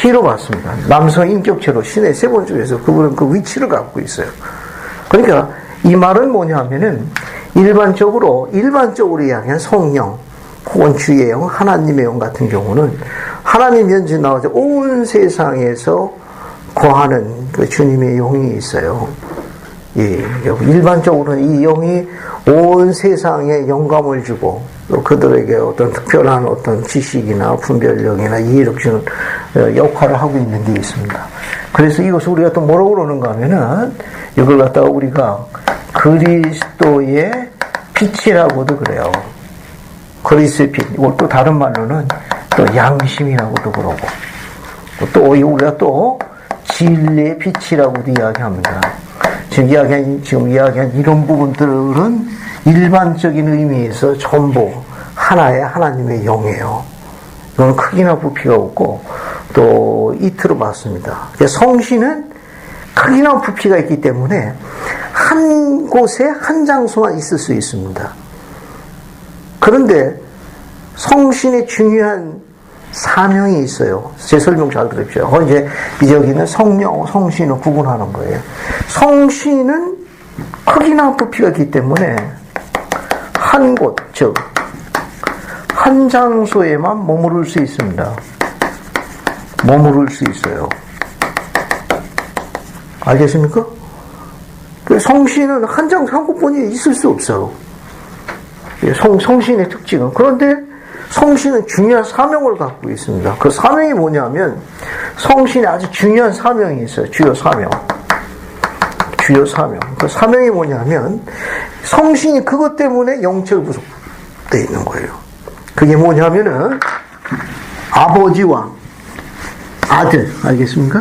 희로 봤습니다. 남성 인격체로 신의 세 번 중에서 그분은 그 위치를 갖고 있어요. 그러니까 이 말은 뭐냐면은 일반적으로 이야기한 성령 혹은 주의 영, 하나님의 영 같은 경우는 하나님 면전에 나와서 온 세상에서 거하는 그 주님의 영이 있어요. 예, 일반적으로는 이 영이 온 세상에 영감을 주고 또 그들에게 어떤 특별한 어떤 지식이나 분별력이나 이해력 주는 역할을 하고 있는 게 있습니다. 그래서 이것을 우리가 또 뭐라고 그러는가 하면은 이걸 갖다가 우리가 그리스도의 빛이라고도 그래요. 그리스도의 빛. 이걸 또 다른 말로는 또 양심이라고도 그러고 또 우리가 또 진리의 빛이라고도 이야기합니다. 지금 이야기한 이런 부분들은 일반적인 의미에서 전부 하나의 하나님의 영이에요. 이건 크기나 부피가 없고 또 이트로 봤습니다. 성신은 크기나 부피가 있기 때문에 한 곳에 한 장소만 있을 수 있습니다. 그런데 성신의 중요한 사명이 있어요. 제 설명 잘 들으십시오. 이제 여기는 성신을 구분하는 거예요. 성신은 크기나 부피가 있기 때문에 한 곳, 즉 한 장소에만 머무를 수 있습니다. 머무를 수 있어요. 알겠습니까? 성신은 한 곳뿐이 있을 수 없어요. 성신의 특징은. 그런데 성신은 중요한 사명을 갖고 있습니다. 그 사명이 뭐냐면 성신에 아주 중요한 사명이 있어요. 주요 주요 사명. 그 사명이 뭐냐면 성신이 그것 때문에 영적 부속되어 있는 거예요. 그게 뭐냐면은 아버지와 아들, 알겠습니까?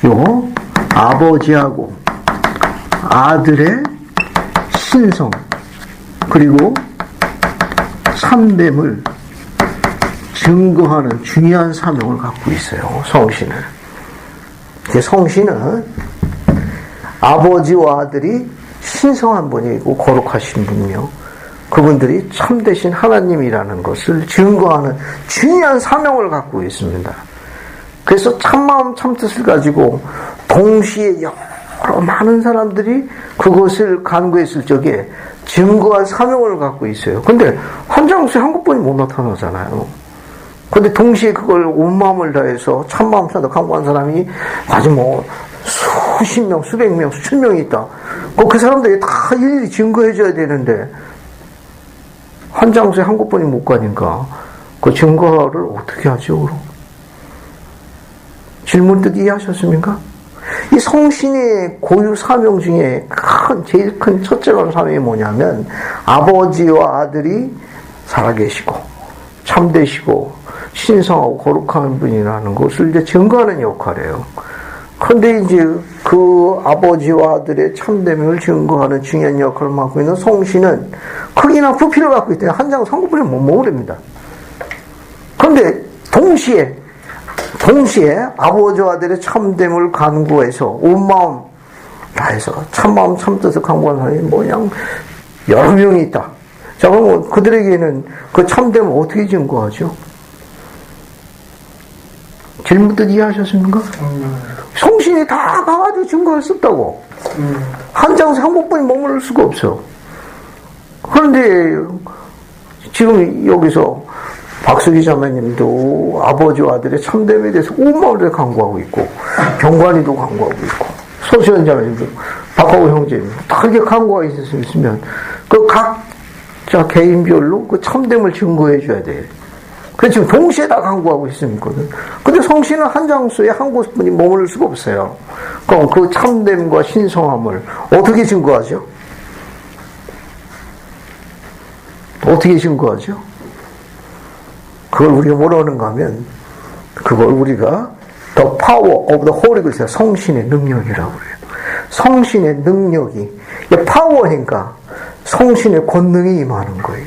요 아버지하고 아들의 신성 그리고 참됨을 증거하는 중요한 사명을 갖고 있어요. 성신은. 성신은 아버지와 아들이 신성한 분이고 거룩하신 분이요. 그분들이 참되신 하나님이라는 것을 증거하는 중요한 사명을 갖고 있습니다. 그래서 참마음 참뜻을 가지고 동시에 여러 많은 사람들이 그것을 간구했을 적에 증거할 사명을 갖고 있어요. 근데 한 장소에 한국분이 못 나타나잖아요. 근데 동시에 그걸 온 마음을 다해서 참마음 참뜻 간구한 사람이 아주 뭐 수십 명, 수백 명, 수천 명이 있다. 그 사람들이 다 일일이 증거해줘야 되는데 한 장소에 한국분이 못 가니까 그 증거를 어떻게 하죠, 그럼? 질문 뜻 이해하셨습니까? 이 성신의 고유 사명 중에 제일 큰 첫째로 사명이 뭐냐면 아버지와 아들이 살아계시고 참되시고 신성하고 거룩한 분이라는 것을 이제 증거하는 역할이에요. 그런데 이제 그 아버지와 아들의 참됨을 증거하는 중요한 역할을 맡고 있는 성신은 크기나 부피를 갖고 있대요. 한 장 성구분이 못 모릅니다. 그런데 동시에 아버지와 아들의 참됨을 간구해서 온 마음 다해서 참마음 참뜻을 간구하는 사람이 뭐냐 여러 명이 있다. 자, 그러면 그들에게는 그 참됨을 어떻게 증거하죠? 질문 뜻 이해하셨습니까? 성신이 다 가가지고 증거할 수 없다고. 한 장에서 한 곳뿐이 머무를 수가 없어. 그런데 지금 여기서 박수기 자매님도 아버지와 아들의 참됨에 대해서 온 마음을 강구하고 있고 경관이도 강구하고 있고 소수연 자매님도 박하고 형제님 다 그렇게 강구가 있으면 그 각자 개인별로 그 참됨을 증거해 줘야 돼. 그래서 지금 동시에 다 강구하고 있으니거든. 근데 성신은 한 장소에 한 곳뿐이 머무를 수가 없어요. 그럼 그 참됨과 신성함을 어떻게 증거하죠? 어떻게 증거하죠? 그걸 우리가 뭐라 하는가 하면 그걸 우리가 The power of the Holy Ghost, 성신의 능력이라고 그래요. 성신의 능력이 파워니까 성신의 권능이 임하는 거예요.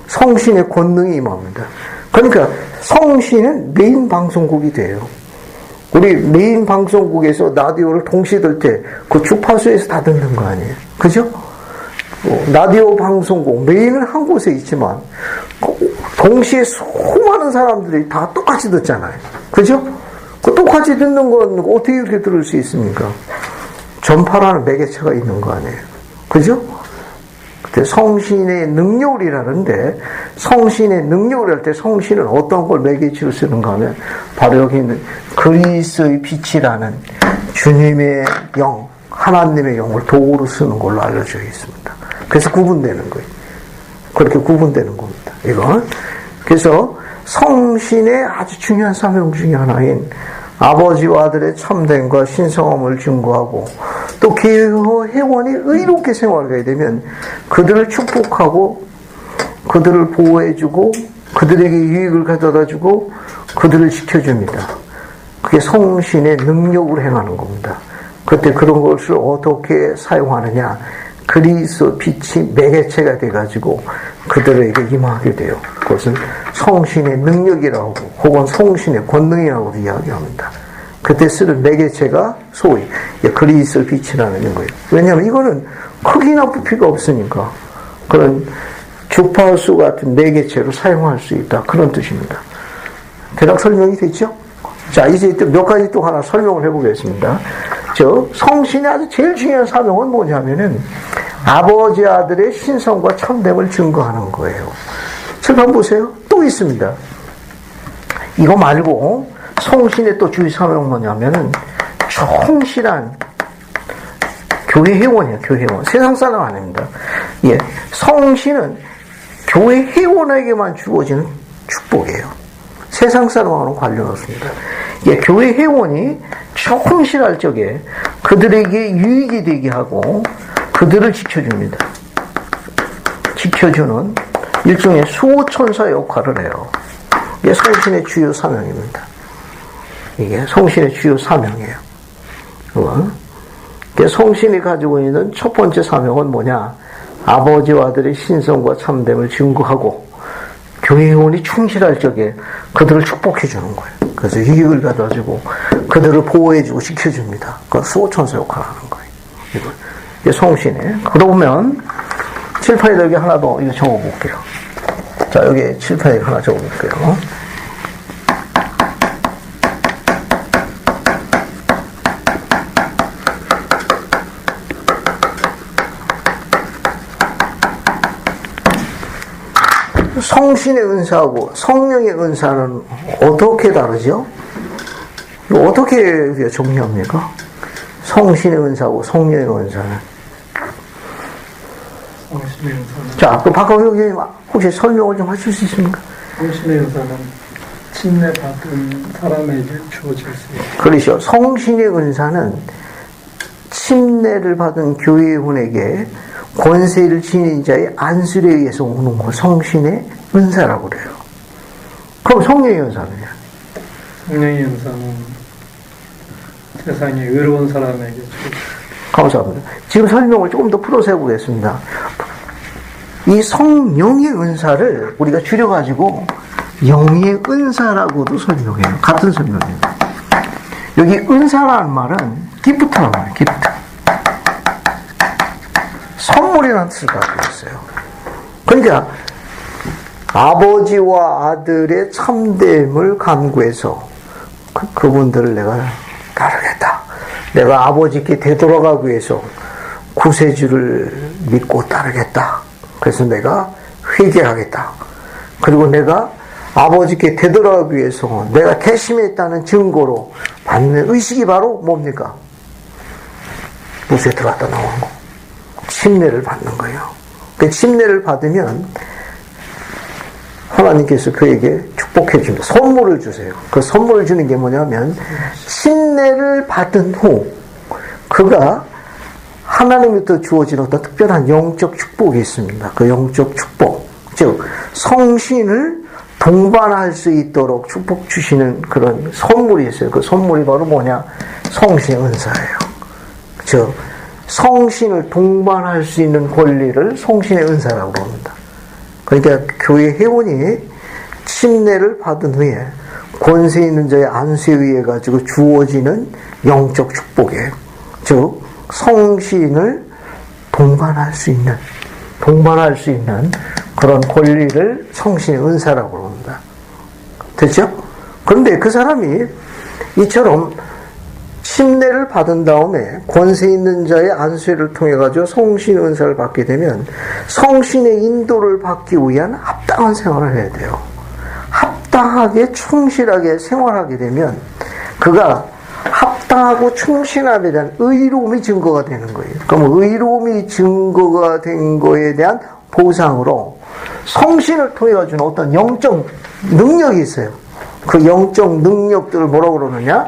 성신의 권능이 임합니다. 그러니까 성신은 메인 방송국이 돼요. 우리 메인 방송국에서 라디오를 동시에 들 때 그 주파수에서 다 듣는 거 아니에요. 그죠? 라디오 방송국 메인은 한 곳에 있지만 동시에 수많은 사람들이 다 똑같이 듣잖아요. 그죠? 그 똑같이 듣는 건 어떻게 이렇게 들을 수 있습니까? 전파라는 매개체가 있는 거 아니에요. 그죠? 그때 성신의 능력이라는데 성신의 능력을 할 때 성신은 어떤 걸 매개체로 쓰는가 하면 바로 여기 있는 그리스의 빛이라는 주님의 영, 하나님의 영을 도구로 쓰는 걸로 알려져 있습니다. 그래서 구분되는 거예요. 그렇게 구분되는 겁니다. 이건 그래서 성신의 아주 중요한 사명 중에 하나인 아버지와 아들의 참됨과 신성함을 증거하고 또 교회 회원이 의롭게 생활하게 되면 그들을 축복하고 그들을 보호해주고 그들에게 유익을 가져다주고 그들을 지켜줍니다. 그게 성신의 능력으로 행하는 겁니다. 그때 그런 것을 어떻게 사용하느냐? 그리스도 빛이 매개체가 돼가지고 그들에게 임하게 돼요. 그것은 성신의 능력이라고 혹은 성신의 권능이라고도 이야기합니다. 그때 쓰는 매개체가 소위 그리스도 빛이라는 거예요. 왜냐하면 이거는 크기나 부피가 없으니까 그런 주파수 같은 매개체로 사용할 수 있다. 그런 뜻입니다. 대략 설명이 됐죠? 자, 이제 또 몇 가지 또 하나 설명을 해보겠습니다. 성신의 아주 제일 중요한 사명은 뭐냐면은 아버지 아들의 신성과 참됨을 증거하는 거예요. 칠판 보세요. 또 있습니다. 이거 말고 성신의 또 주의 사명은 뭐냐면은 충실한 교회 회원이에요. 교회 회원. 세상 사람 아닙니다. 예, 성신은 교회 회원에게만 주어지는 축복이에요. 세상 사람하고는 관련 없습니다. 예, 교회 회원이 충실할 적에 그들에게 유익이 되게 하고 그들을 지켜줍니다. 지켜주는 일종의 수호천사 역할을 해요. 이게 성신의 주요 사명입니다. 이게 성신의 주요 사명이에요. 성신이 가지고 있는 첫 번째 사명은 뭐냐? 아버지와 아들의 신성과 참됨을 증거하고 교회 회원이 충실할 적에 그들을 축복해 주는 거예요. 그래서 유익을 가져주고 그들을 보호해주고 지켜줍니다. 그 수호천사 역할을 하는 거예요. 이게 성신이에요. 그러다 보면 칠판에다 여기 하나 더 이거 적어볼게요. 자, 여기 칠판에 하나 적어볼게요. 성신의 은사하고 성령의 은사는 어떻게 다르죠? 어떻게 우리가 정리합니까? 성신의 은사하고 성령의 은사는. 성신의 은사는. 자, 그 박광혁 교수님 혹시 설명을 좀 하실 수 있습니까? 성신의 은사는 침례받은 사람에게 주어질 수 있다. 그렇죠. 성신의 은사는 침례를 받은 교회원에게 권세를 지닌 자의 안수에 의해서 오는 거 성신의 은사라고 그래요. 그럼 성령의 은사는요? 성령의 은사는 세상에 의로운 사람에게 주어질. 감사합니다. 지금 설명을 조금 더 풀어서 해보겠습니다. 이 성령의 은사를 우리가 줄여가지고 영의 은사라고도 설명해요. 같은 설명입니다. 여기 은사라는 말은 기프트라는 말이에요. 기프트. 선물이라는 뜻을 가지고 있어요. 그러니까 아버지와 아들의 참됨을 간구해서 그분들을 내가 따르겠다. 내가 아버지께 되돌아가기 위해서 구세주를 믿고 따르겠다. 그래서 내가 회개하겠다. 그리고 내가 아버지께 되돌아가기 위해서 내가 개심했다는 증거로 받는 의식이 바로 뭡니까? 무수에 들어갔다 나오는 거. 침례를 받는 거예요. 그 침례를 받으면 하나님께서 그에게 축복해 줍니다. 선물을 주세요. 그 선물을 주는 게 뭐냐면 침례를 받은 후 그가 하나님부터 주어진 어떤 특별한 영적 축복이 있습니다. 그 영적 축복, 즉 성신을 동반할 수 있도록 축복 주시는 그런 선물이 있어요. 그 선물이 바로 뭐냐? 성신의 은사예요. 즉 성신을 동반할 수 있는 권리를 성신의 은사라고 합니다. 그러니까 교회 회원이 침례를 받은 후에 권세 있는 자의 안수에 의해 가지고 주어지는 영적 축복이에요. 즉 성신을 동반할 수 있는 그런 권리를 성신의 은사라고 합니다. 됐죠? 그런데 그 사람이 이처럼 침례를 받은 다음에 권세 있는 자의 안수를 통해 가지고 성신의 은사를 받게 되면 성신의 인도를 받기 위한 합당한 생활을 해야 돼요. 합당하게 충실하게 생활하게 되면 그가 합당하고 충실함에 대한 의로움이 증거가 되는 거예요. 그럼 의로움이 증거가 된 거에 대한 보상으로 성신을 통해 가지고 어떤 영적 능력이 있어요. 그 영적 능력들을 뭐라고 그러느냐?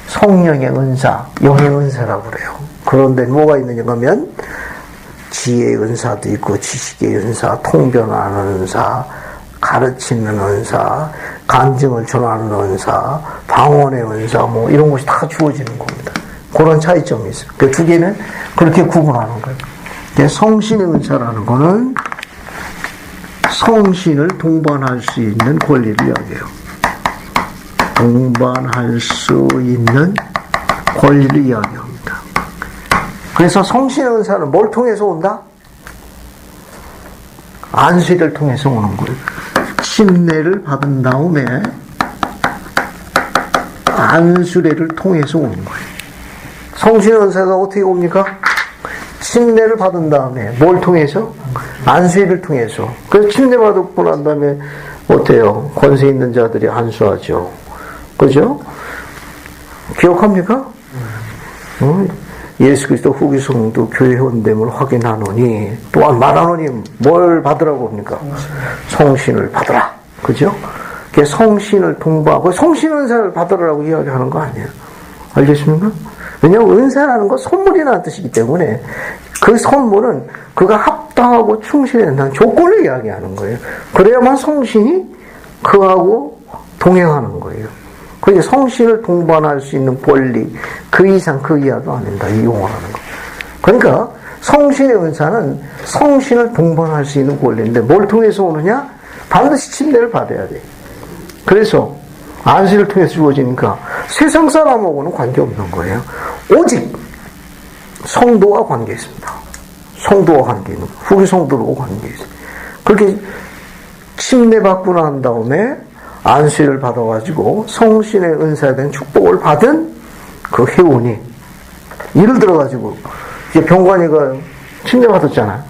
성령의 은사, 영의 은사라고 그래요. 그런데 뭐가 있느냐 하면 지혜의 은사도 있고 지식의 은사, 통변하는 은사, 가르치는 은사, 간증을 전하는 은사, 방언의 은사, 뭐 이런 것이 다 주어지는 겁니다. 그런 차이점이 있어요. 그 두 개는 그렇게 구분하는 거예요. 성신의 은사라는 거는 성신을 동반할 수 있는 권리를 이야기해요. 동반할 수 있는 권리를 이야기합니다. 그래서 성신의 은사는 뭘 통해서 온다? 안수를 통해서 오는 거예요. 침례를 받은 다음에 안수례를 통해서 오는 거예요. 성신의 은사가 어떻게 옵니까? 침례를 받은 다음에 뭘 통해서? 안수회를 통해서. 그래서 침례 받고 난 다음에 어때요? 권세 있는 자들이 안수하죠. 그죠? 기억합니까? 예수 그리스도 후기 성도 교회 회원됨을 확인하노니 또한 말하노니 뭘 받으라고 합니까? 성신을 받으라. 그죠? 성신을 동반하고 성신 은사를 받으라고 이야기하는 거 아니에요. 알겠습니까? 왜냐하면 은사라는 건 선물이라는 뜻이기 때문에 그 선물은 그가 합당하고 충실해야 된다는 조건을 이야기하는 거예요. 그래야만 성신이 그하고 동행하는 거예요. 그러니까 성신을 동반할 수 있는 권리, 그 이상 그 이하도 안 된다. 이용하는 거. 그러니까 성신의 은사는 성신을 동반할 수 있는 권리인데 뭘 통해서 오느냐? 반드시 침례를 받아야 돼. 그래서 안수를 통해서 주어지니까 세상 사람하고는 관계없는 거예요. 오직 성도와 관계 있습니다. 성도와 관계 있는 후기 성도로 관계 있어요. 그렇게 침례받고 난 다음에 안수를 받아가지고 성신의 은사에 대한 축복을 받은 그 회원이 예를 들어가지고 이제 병관이가 침례받았잖아.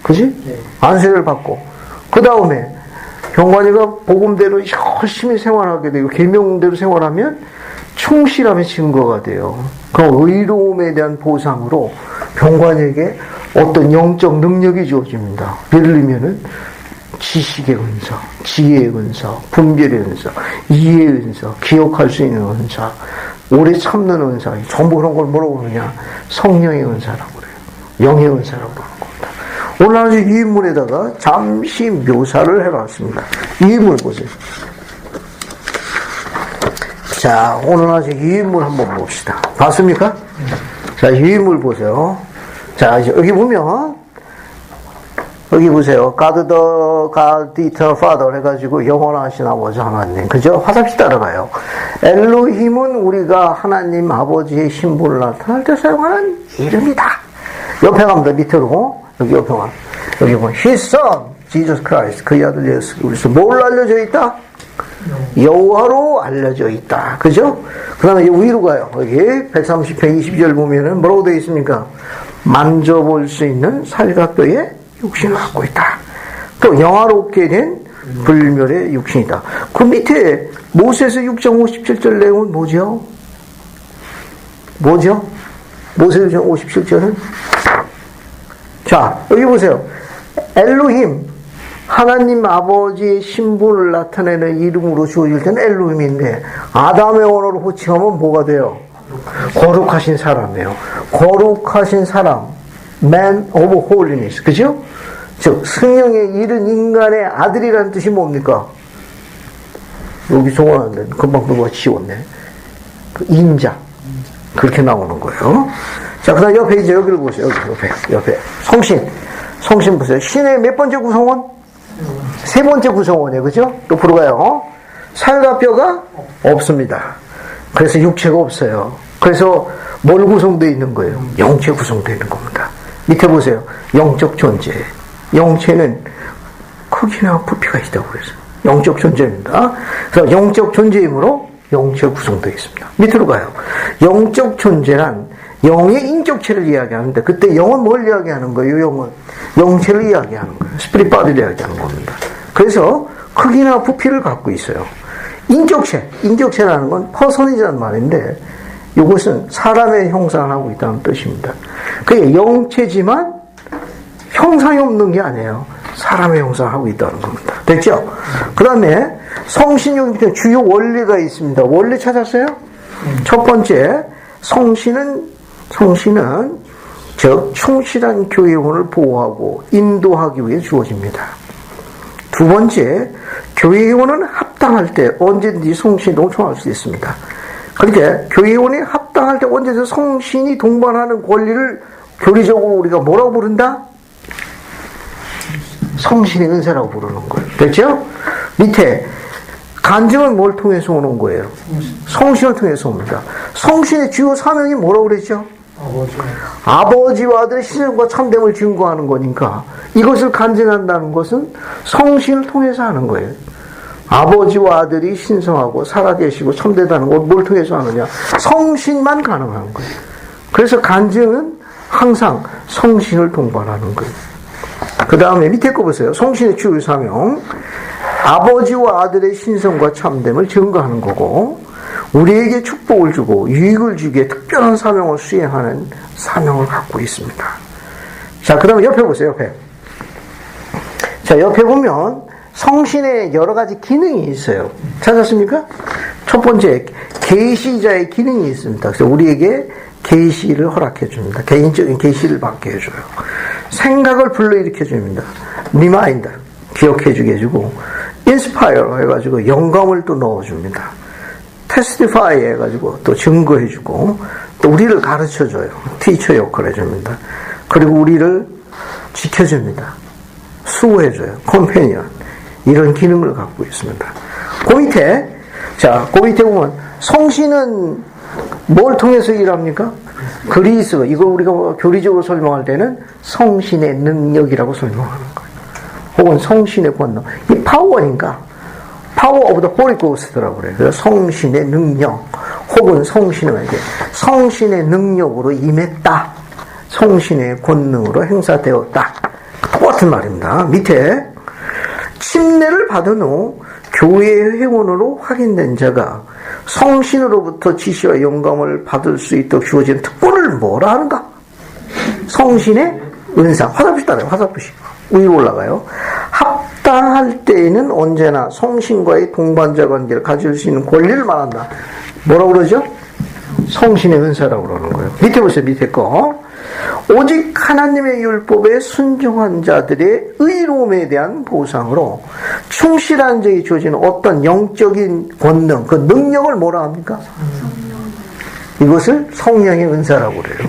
그지? 네. 안수를 받고 그 다음에 병관이가 복음대로 열심히 생활하게 되고 계명대로 생활하면 충실함의 증거가 돼요. 그 의로움에 대한 보상으로 병관에게 어떤 영적 능력이 주어집니다. 예를 들면은 지식의 은사, 지혜의 은사, 분별의 은사, 이해의 은사, 기억할 수 있는 은사, 오래 참는 은사, 전부 그런 걸 뭐라고 그러냐? 성령의 은사라고 그래요. 영의 은사라고 그러는 겁니다. 오늘 아주 이 인물에다가 잠시 묘사를 해봤습니다. 이 인물 보세요. 자, 오늘 아주 이 인물 한번 봅시다. 봤습니까? 자, 이 인물 보세요. 자, 여기 보면 여기 보세요. God the Father 해가지고 영원하신 아버지 하나님. 그죠? 화살표 따라가요. 엘로힘은 우리가 하나님 아버지의 신분을 나타낼 때 사용하는 이름이다. 옆에 갑니다. 밑으로. 여기 옆에 가. 여기 보면 His Son, Jesus Christ. 그의 아들 예수 그리스도. 뭘 알려져 있다? 여호와로 알려져 있다. 그죠? 그 다음에 위로 가요. 여기 130편 22절 보면은 뭐라고 되어 있습니까? 만져볼 수 있는 살갑뼈의 육신을 갖고 있다. 또 영화롭게 된 불멸의 육신이다. 그 밑에 모세서 6장 57절 내용은 뭐죠? 뭐죠? 모세서 6장 57절은 자, 여기 보세요. 엘로힘, 하나님 아버지의 신분을 나타내는 이름으로 주어질 때는 엘로힘인데 아담의 언어로 호칭하면 뭐가 돼요? 거룩하신 사람이에요. 거룩하신 사람, man of holiness, 그죠? 즉 승령에 이른 인간의 아들이라는 뜻이 뭡니까? 여기 정원하는데 금방 누가 지웠네. 그 인자, 그렇게 나오는 거예요. 자, 그 다음 옆에 이제 여기를 보세요. 여기 옆에 성신 보세요. 신의 몇 번째 구성원? 세 번째 구성원이에요. 그죠? 옆으로 가요. 살과 뼈가 없습니다. 그래서 육체가 없어요. 그래서 뭘 구성되어 있는 거예요? 영체 구성되어 있는 겁니다. 밑에 보세요. 영적 존재. 영체는 크기나 부피가 있다고 그래서 영적 존재입니다. 그래서 영적 존재이므로 영체가 구성되어 있습니다. 밑으로 가요. 영적 존재란 영의 인격체를 이야기하는데 그때 영은 뭘 이야기하는 거예요? 영은 영체를 이야기하는 거예요. 스피릿 바디를 이야기하는 겁니다. 그래서 크기나 부피를 갖고 있어요. 인격체라는 건 퍼선이라는 말인데 이것은 사람의 형상을 하고 있다는 뜻입니다. 그게 영체지만 형상이 없는 게 아니에요. 사람의 형상을 하고 있다는 겁니다. 됐죠? 그 다음에 성신용 밑에 주요 원리가 있습니다. 원리 찾았어요? 첫 번째, 성신은 즉 충실한 교회원을 보호하고 인도하기 위해 주어집니다. 두 번째, 교회원은 합당할 때 언제든지 성신이 동참할 수 있습니다. 그러니까 교회원이 합당할 때 언제든지 성신이 동반하는 권리를 교리적으로 우리가 뭐라고 부른다? 성신의 은사라고 부르는 거예요. 됐죠? 밑에 간증은 뭘 통해서 오는 거예요? 성신을 통해서 옵니다. 성신의 주요 사명이 뭐라고 그랬죠? 아버지와 아들의 신성과 참됨을 증거하는 거니까 이것을 간증한다는 것은 성신을 통해서 하는 거예요. 아버지와 아들이 신성하고 살아계시고 참되다는 것 뭘 통해서 하느냐? 성신만 가능한 거예요. 그래서 간증은 항상 성신을 동반하는 거예요. 그 다음에 밑에 거 보세요. 성신의 주요 사명, 아버지와 아들의 신성과 참됨을 증거하는 거고 우리에게 축복을 주고 유익을 주기에 특별한 사명을 수행하는 사명을 갖고 있습니다. 자, 그 다음에 옆에 보세요. 옆에. 자, 옆에 보면 성신의 여러 가지 기능이 있어요. 찾았습니까? 첫 번째, 계시자의 기능이 있습니다. 그래서 우리에게 계시를 허락해 줍니다. 개인적인 계시를 받게 해줘요. 생각을 불러일으켜 줍니다. 리마인더, 기억해 주게 해주고, 인스파이어 해가지고 영감을 또 넣어줍니다. 테스티파이 해가지고 또 증거해주고, 또 우리를 가르쳐줘요. 티처 역할을 해줍니다. 그리고 우리를 지켜줍니다. 수호해줘요. 컴패니언. 이런 기능을 갖고 있습니다. 그 밑에, 자, 그 밑에 보면, 성신은 뭘 통해서 일합니까? 그리스도. 이거 우리가 교리적으로 설명할 때는 성신의 능력이라고 설명하는 거예요. 혹은 성신의 권능. 이 파워니까, 파워 오브 더 홀리 고스트라고 그래요. 그래서 성신의 능력, 혹은 성신에게 성신의 능력으로 임했다. 성신의 권능으로 행사되었다. 똑같은 말입니다. 밑에, 침례를 받은 후 교회의 회원으로 확인된 자가 성신으로부터 지시와 영감을 받을 수 있도록 주어진 특권을 뭐라 하는가? 성신의 은사. 화살표시 따라요. 화살표시. 위로 올라가요. 합당할 때에는 언제나 성신과의 동반자 관계를 가질 수 있는 권리를 말한다. 뭐라고 그러죠? 성신의 은사라고 그러는 거예요. 밑에 보세요. 밑에 거. 오직 하나님의 율법에 순종한 자들의 의로움에 대한 보상으로 충실한 자에게 주어지는 어떤 영적인 권능, 그 능력을 뭐라 합니까? 이것을 성령의 은사라고 그래요.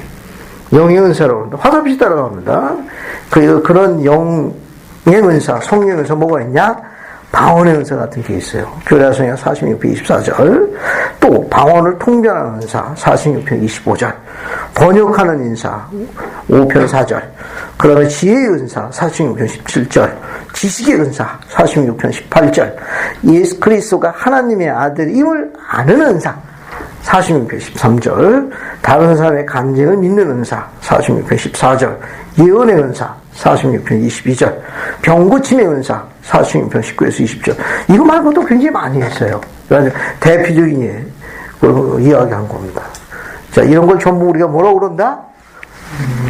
영의 은사라고 합니다. 화살표시 따라갑니다. 그런 영의 은사, 성령의 은사 뭐가 있냐? 방언의 은사 같은 게 있어요. 교례서행 46편 24절. 또 방언을 통변하는 은사 46편 25절. 번역하는 인사 5편 4절. 그 다음에 지혜의 은사 46편 17절. 지식의 은사 46편 18절. 예수 그리스도가 하나님의 아들임을 아는 은사 46편 13절. 다른 사람의 간증을 믿는 은사 46편 14절. 예언의 은사 46편 22절. 병고침의 은사 46편 19에서 20절. 이거 말고도 굉장히 많이 했어요. 대표적인 이야기한 겁니다. 자, 이런 걸 전부 우리가 뭐라고 그런다?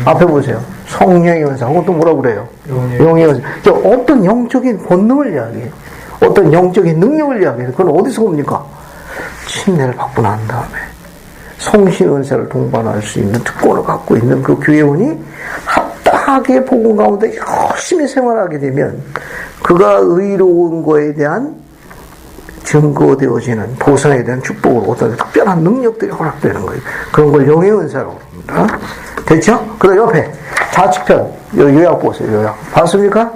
앞에 보세요. 성령의 은사. 혹은 또 뭐라고 그래요? 영의 은사. 어떤 영적인 본능을 이야기해요. 어떤 영적인 능력을 이야기해요. 그건 어디서 옵니까? 침례를 받고 난 다음에 성신 은사를 동반할 수 있는 특권을 갖고 있는 그 교회원이 합당하게 복음 가운데 열심히 생활하게 되면 그가 의로운 거에 대한 증거되어지는 보상에 대한 축복으로 어떤 특별한 능력들이 허락되는 거예요. 그런 걸 영의 은사라고 합니다. 됐죠? 그다음 옆에 좌측편 요약 보세요. 요약 봤습니까?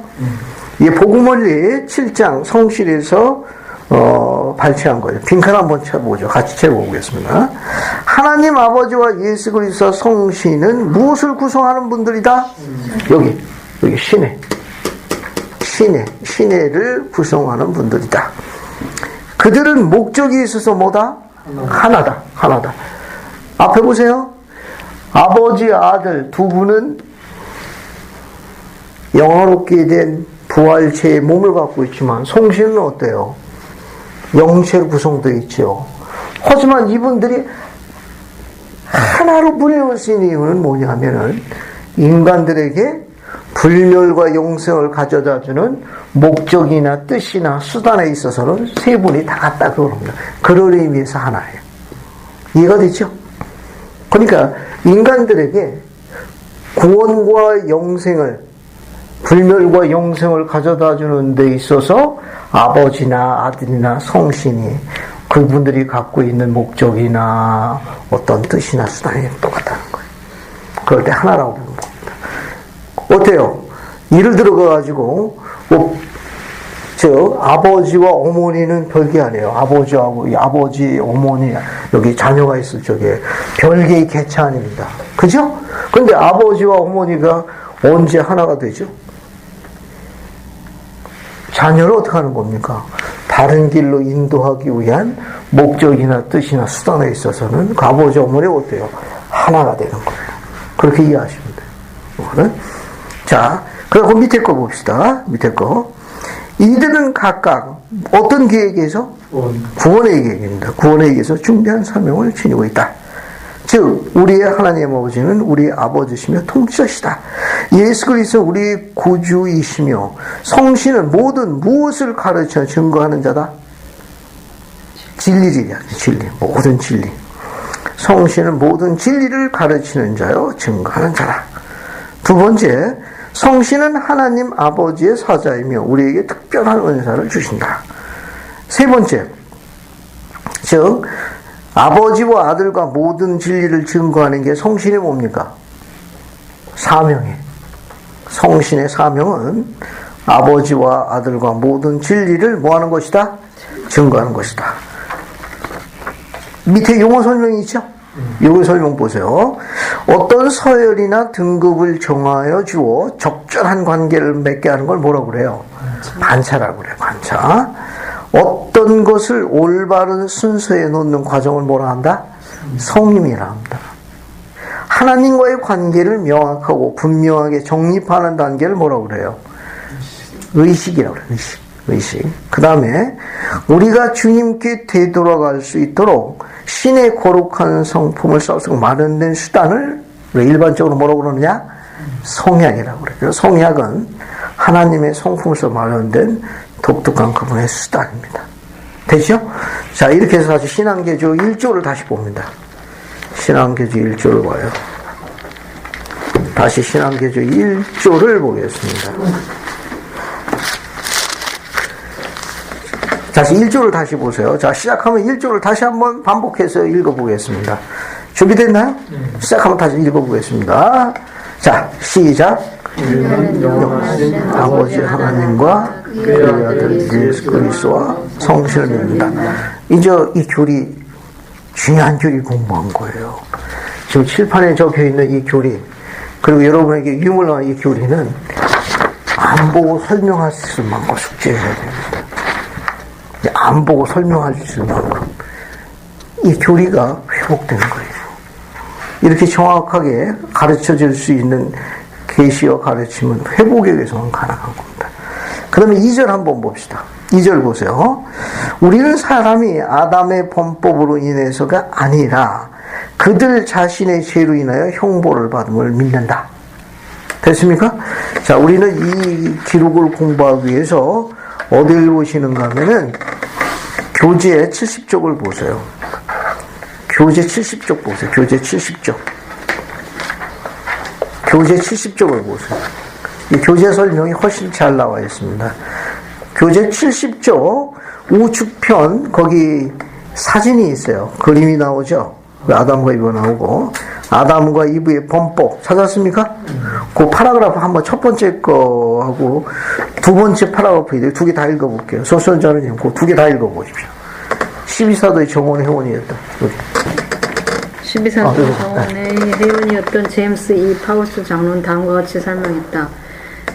이 복음원리 7장 성실에서 발췌한 거예요. 빈칸 한번 쳐보죠. 같이 채워보겠습니다. 하나님 아버지와 예수 그리스도 성신은 무엇을 구성하는 분들이다? 여기 신혜를 구성하는 분들이다. 그들은 목적이 있어서 뭐다? 하나다. 앞에 보세요. 아버지, 아들 두 분은 영화롭게 된 부활체의 몸을 갖고 있지만 성신은 어때요? 영체로 구성되어 있죠. 하지만 이분들이 하나로 분리할 수 있는 이유는 뭐냐면은 인간들에게 불멸과 영생을 가져다주는 목적이나 뜻이나 수단에 있어서는 세 분이 다 같다 그럽니다. 그런 의미에서 하나예요. 이해가 되죠? 그러니까 인간들에게 구원과 영생을, 불멸과 영생을 가져다주는 데 있어서 아버지나 아들이나 성신이 그분들이 갖고 있는 목적이나 어떤 뜻이나 수단이 똑같다는 거예요. 그럴 때 하나라고 부르는 겁니다. 어때요? 예를 들어가지고 아버지와 어머니는 별개 아니에요. 아버지하고 아버지, 어머니 여기 자녀가 있을 적에 별개의 개체 아닙니다. 그죠? 근데 아버지와 어머니가 언제 하나가 되죠? 자녀를 어떻게 하는 겁니까? 다른 길로 인도하기 위한 목적이나 뜻이나 수단에 있어서는 그 아버지, 어머니 어때요? 하나가 되는 거예요. 그렇게 이해하시면 돼요. 자, 그리고 밑에 거 봅시다. 밑에 거. 이들은 각각 어떤 계획에서? 구원의 계획입니다. 구원의 계획에서 중대한 사명을 지니고 있다. 즉 우리의 하나님 아버지는 우리의 아버지시며 통치자시다. 예수 그리스도 우리의 구주이시며 성신은 모든 무엇을 가르쳐 증거하는 자다? 진리를 진리, 모든 진리. 성신은 모든 진리를 가르치는 자요, 증거하는 자라. 두 번째, 성신은 하나님 아버지의 사자이며 우리에게 특별한 은사를 주신다. 세 번째, 즉 아버지와 아들과 모든 진리를 증거하는 게 성신이 뭡니까? 사명이에요. 성신의 사명은 아버지와 아들과 모든 진리를 뭐하는 것이다? 증거하는 것이다. 밑에 용어 설명이 있죠? 용어 설명 보세요. 어떤 서열이나 등급을 정하여 주어 적절한 관계를 맺게 하는 걸 뭐라고 그래요? 반차라고 그래요. 반차. 어떤 것을 올바른 순서에 놓는 과정을 뭐라 한다? 성임이라 합니다. 하나님과의 관계를 명확하고 분명하게 정립하는 단계를 뭐라고 그래요? 의식이라고 그래요. 의식. 그 다음에 우리가 주님께 되돌아갈 수 있도록 신의 거룩한 성품을 써서 마련된 수단을 일반적으로 뭐라고 그러느냐? 성약이라고 그래요. 성약은 하나님의 성품을 써 마련된 독특한 그분의 수단입니다. 되죠? 자, 이렇게 해서 다시 신앙개조 1조를 다시 봅니다. 신앙개조 1조를 봐요. 다시 신앙개조 1조를 보겠습니다. 다시 1조를 다시 보세요. 자, 시작하면 1조를 다시 한번 반복해서 읽어보겠습니다. 준비됐나요? 시작하면 다시 읽어보겠습니다. 자, 시작. 영원하신 아버지 하나님과 그의 아들 예수 그리스도와 성신을 믿는다. 이제 이 교리, 중요한 교리 공부한 거예요. 지금 칠판에 적혀있는 이 교리, 그리고 여러분에게 유물난 이 교리는 안 보고 설명할 수 있을 만큼 숙제해야 됩니다. 안 보고 설명할 수 있을 만큼 이 교리가 회복되는 거예요. 이렇게 정확하게 가르쳐 줄 수 있는 계시와 가르침은 회복에 의해서만 가능한 겁니다. 그러면 2절 한번 봅시다. 2절 보세요. 우리는 사람이 아담의 범법으로 인해서가 아니라 그들 자신의 죄로 인하여 형벌을 받음을 믿는다. 됐습니까? 자, 우리는 이 기록을 공부하기 위해서 어디를 보시는가 하면은 교재 70쪽을 보세요. 교재 70쪽 보세요. 교재 70쪽. 교재 70쪽을 보세요. 이 교재 설명이 훨씬 잘 나와 있습니다. 교재 70쪽 우측편 거기 사진이 있어요. 그림이 나오죠. 아담과 이브 나오고 아담과 이브의 범법 찾았습니까? 그 파라그래프 한번 첫 번째 거하고 두 번째 파라그래프 두 개 다 읽어볼게요. 소선자는 그 두 개 다 읽어보십시오. 12사도의 정원의 회원이었다. 12사도 정원의 회원이었던 제임스 E. 파우스 장로는 다음과 같이 설명했다.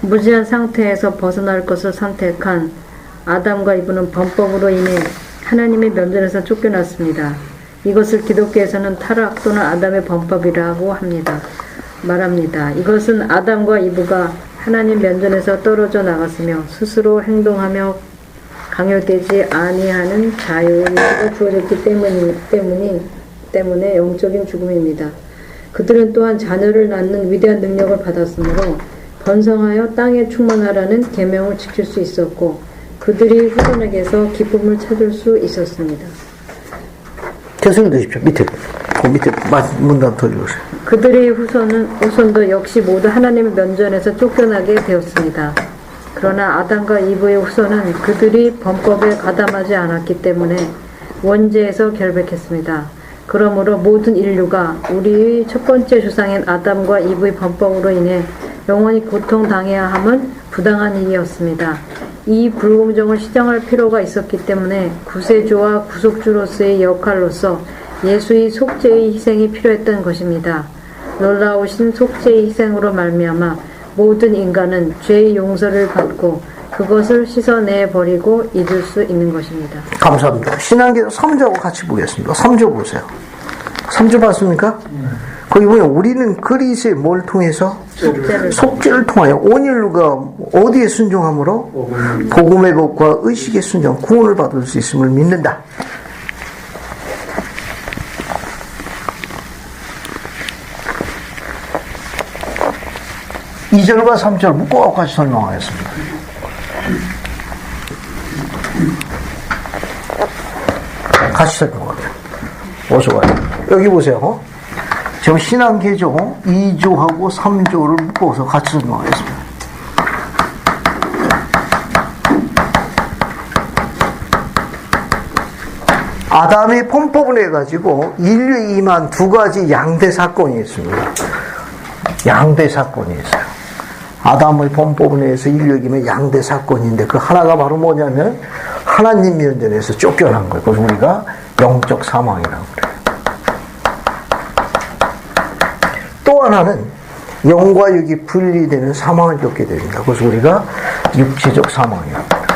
무지한 상태에서 벗어날 것을 선택한 아담과 이브는 범법으로 인해 하나님의 면전에서 쫓겨났습니다. 이것을 기독교에서는 타락 또는 아담의 범법이라고 말합니다. 이것은 아담과 이브가 하나님 면전에서 떨어져 나갔으며 스스로 행동하며 강요되지 아니하는 자유의지가 주어졌기 때문에 영적인 죽음입니다. 그들은 또한 자녀를 낳는 위대한 능력을 받았으므로 번성하여 땅에 충만하라는 계명을 지킬 수 있었고 그들이 후손에게서 기쁨을 찾을 수 있었습니다. 계속 읽으십시오. 밑에 문단 더 읽으세요. 그들의 후손도 역시 모두 하나님의 면전에서 쫓겨나게 되었습니다. 그러나 아담과 이브의 후손은 그들이 범법에 가담하지 않았기 때문에 원죄에서 결백했습니다. 그러므로 모든 인류가 우리의 첫 번째 조상인 아담과 이브의 범법으로 인해 영원히 고통당해야 함은 부당한 일이었습니다. 이 불공정을 시정할 필요가 있었기 때문에 구세주와 구속주로서의 역할로서 예수의 속죄의 희생이 필요했던 것입니다. 놀라우신 속죄의 희생으로 말미암아 모든 인간은 죄의 용서를 받고 그것을 씻어내버리고 잊을 수 있는 것입니다. 감사합니다. 신앙기도 3조하고 같이 보겠습니다. 3조 보세요. 3조 봤습니까? 거기 보면 우리는 그리스의 뭘 통해서? 속죄를 통하여 온 인류가 어디에 순종함으로? 복음의 법과 의식의 순종, 구원을 받을 수 있음을 믿는다. 이 절과 3절 묶어갖고 같이 설명하겠습니다. 같이 설명합니다. 어서 와요. 여기 보세요. 지금 신앙개조 2조하고 3조를 묶어서 같이 설명하겠습니다. 아담이 범법을 해가지고 인류에 임한 두 가지 양대 사건이 있습니다. 양대 사건이 있어요. 아담의 범법을 해서 인류에 임한 양대 사건인데 그 하나가 바로 뭐냐면 하나님 면전에서 쫓겨난 거예요. 그래서 우리가 영적 사망이라고 그래요. 또 하나는 영과 육이 분리되는 사망을 겪게 됩니다. 그래서 우리가 육체적 사망이라고 그래요.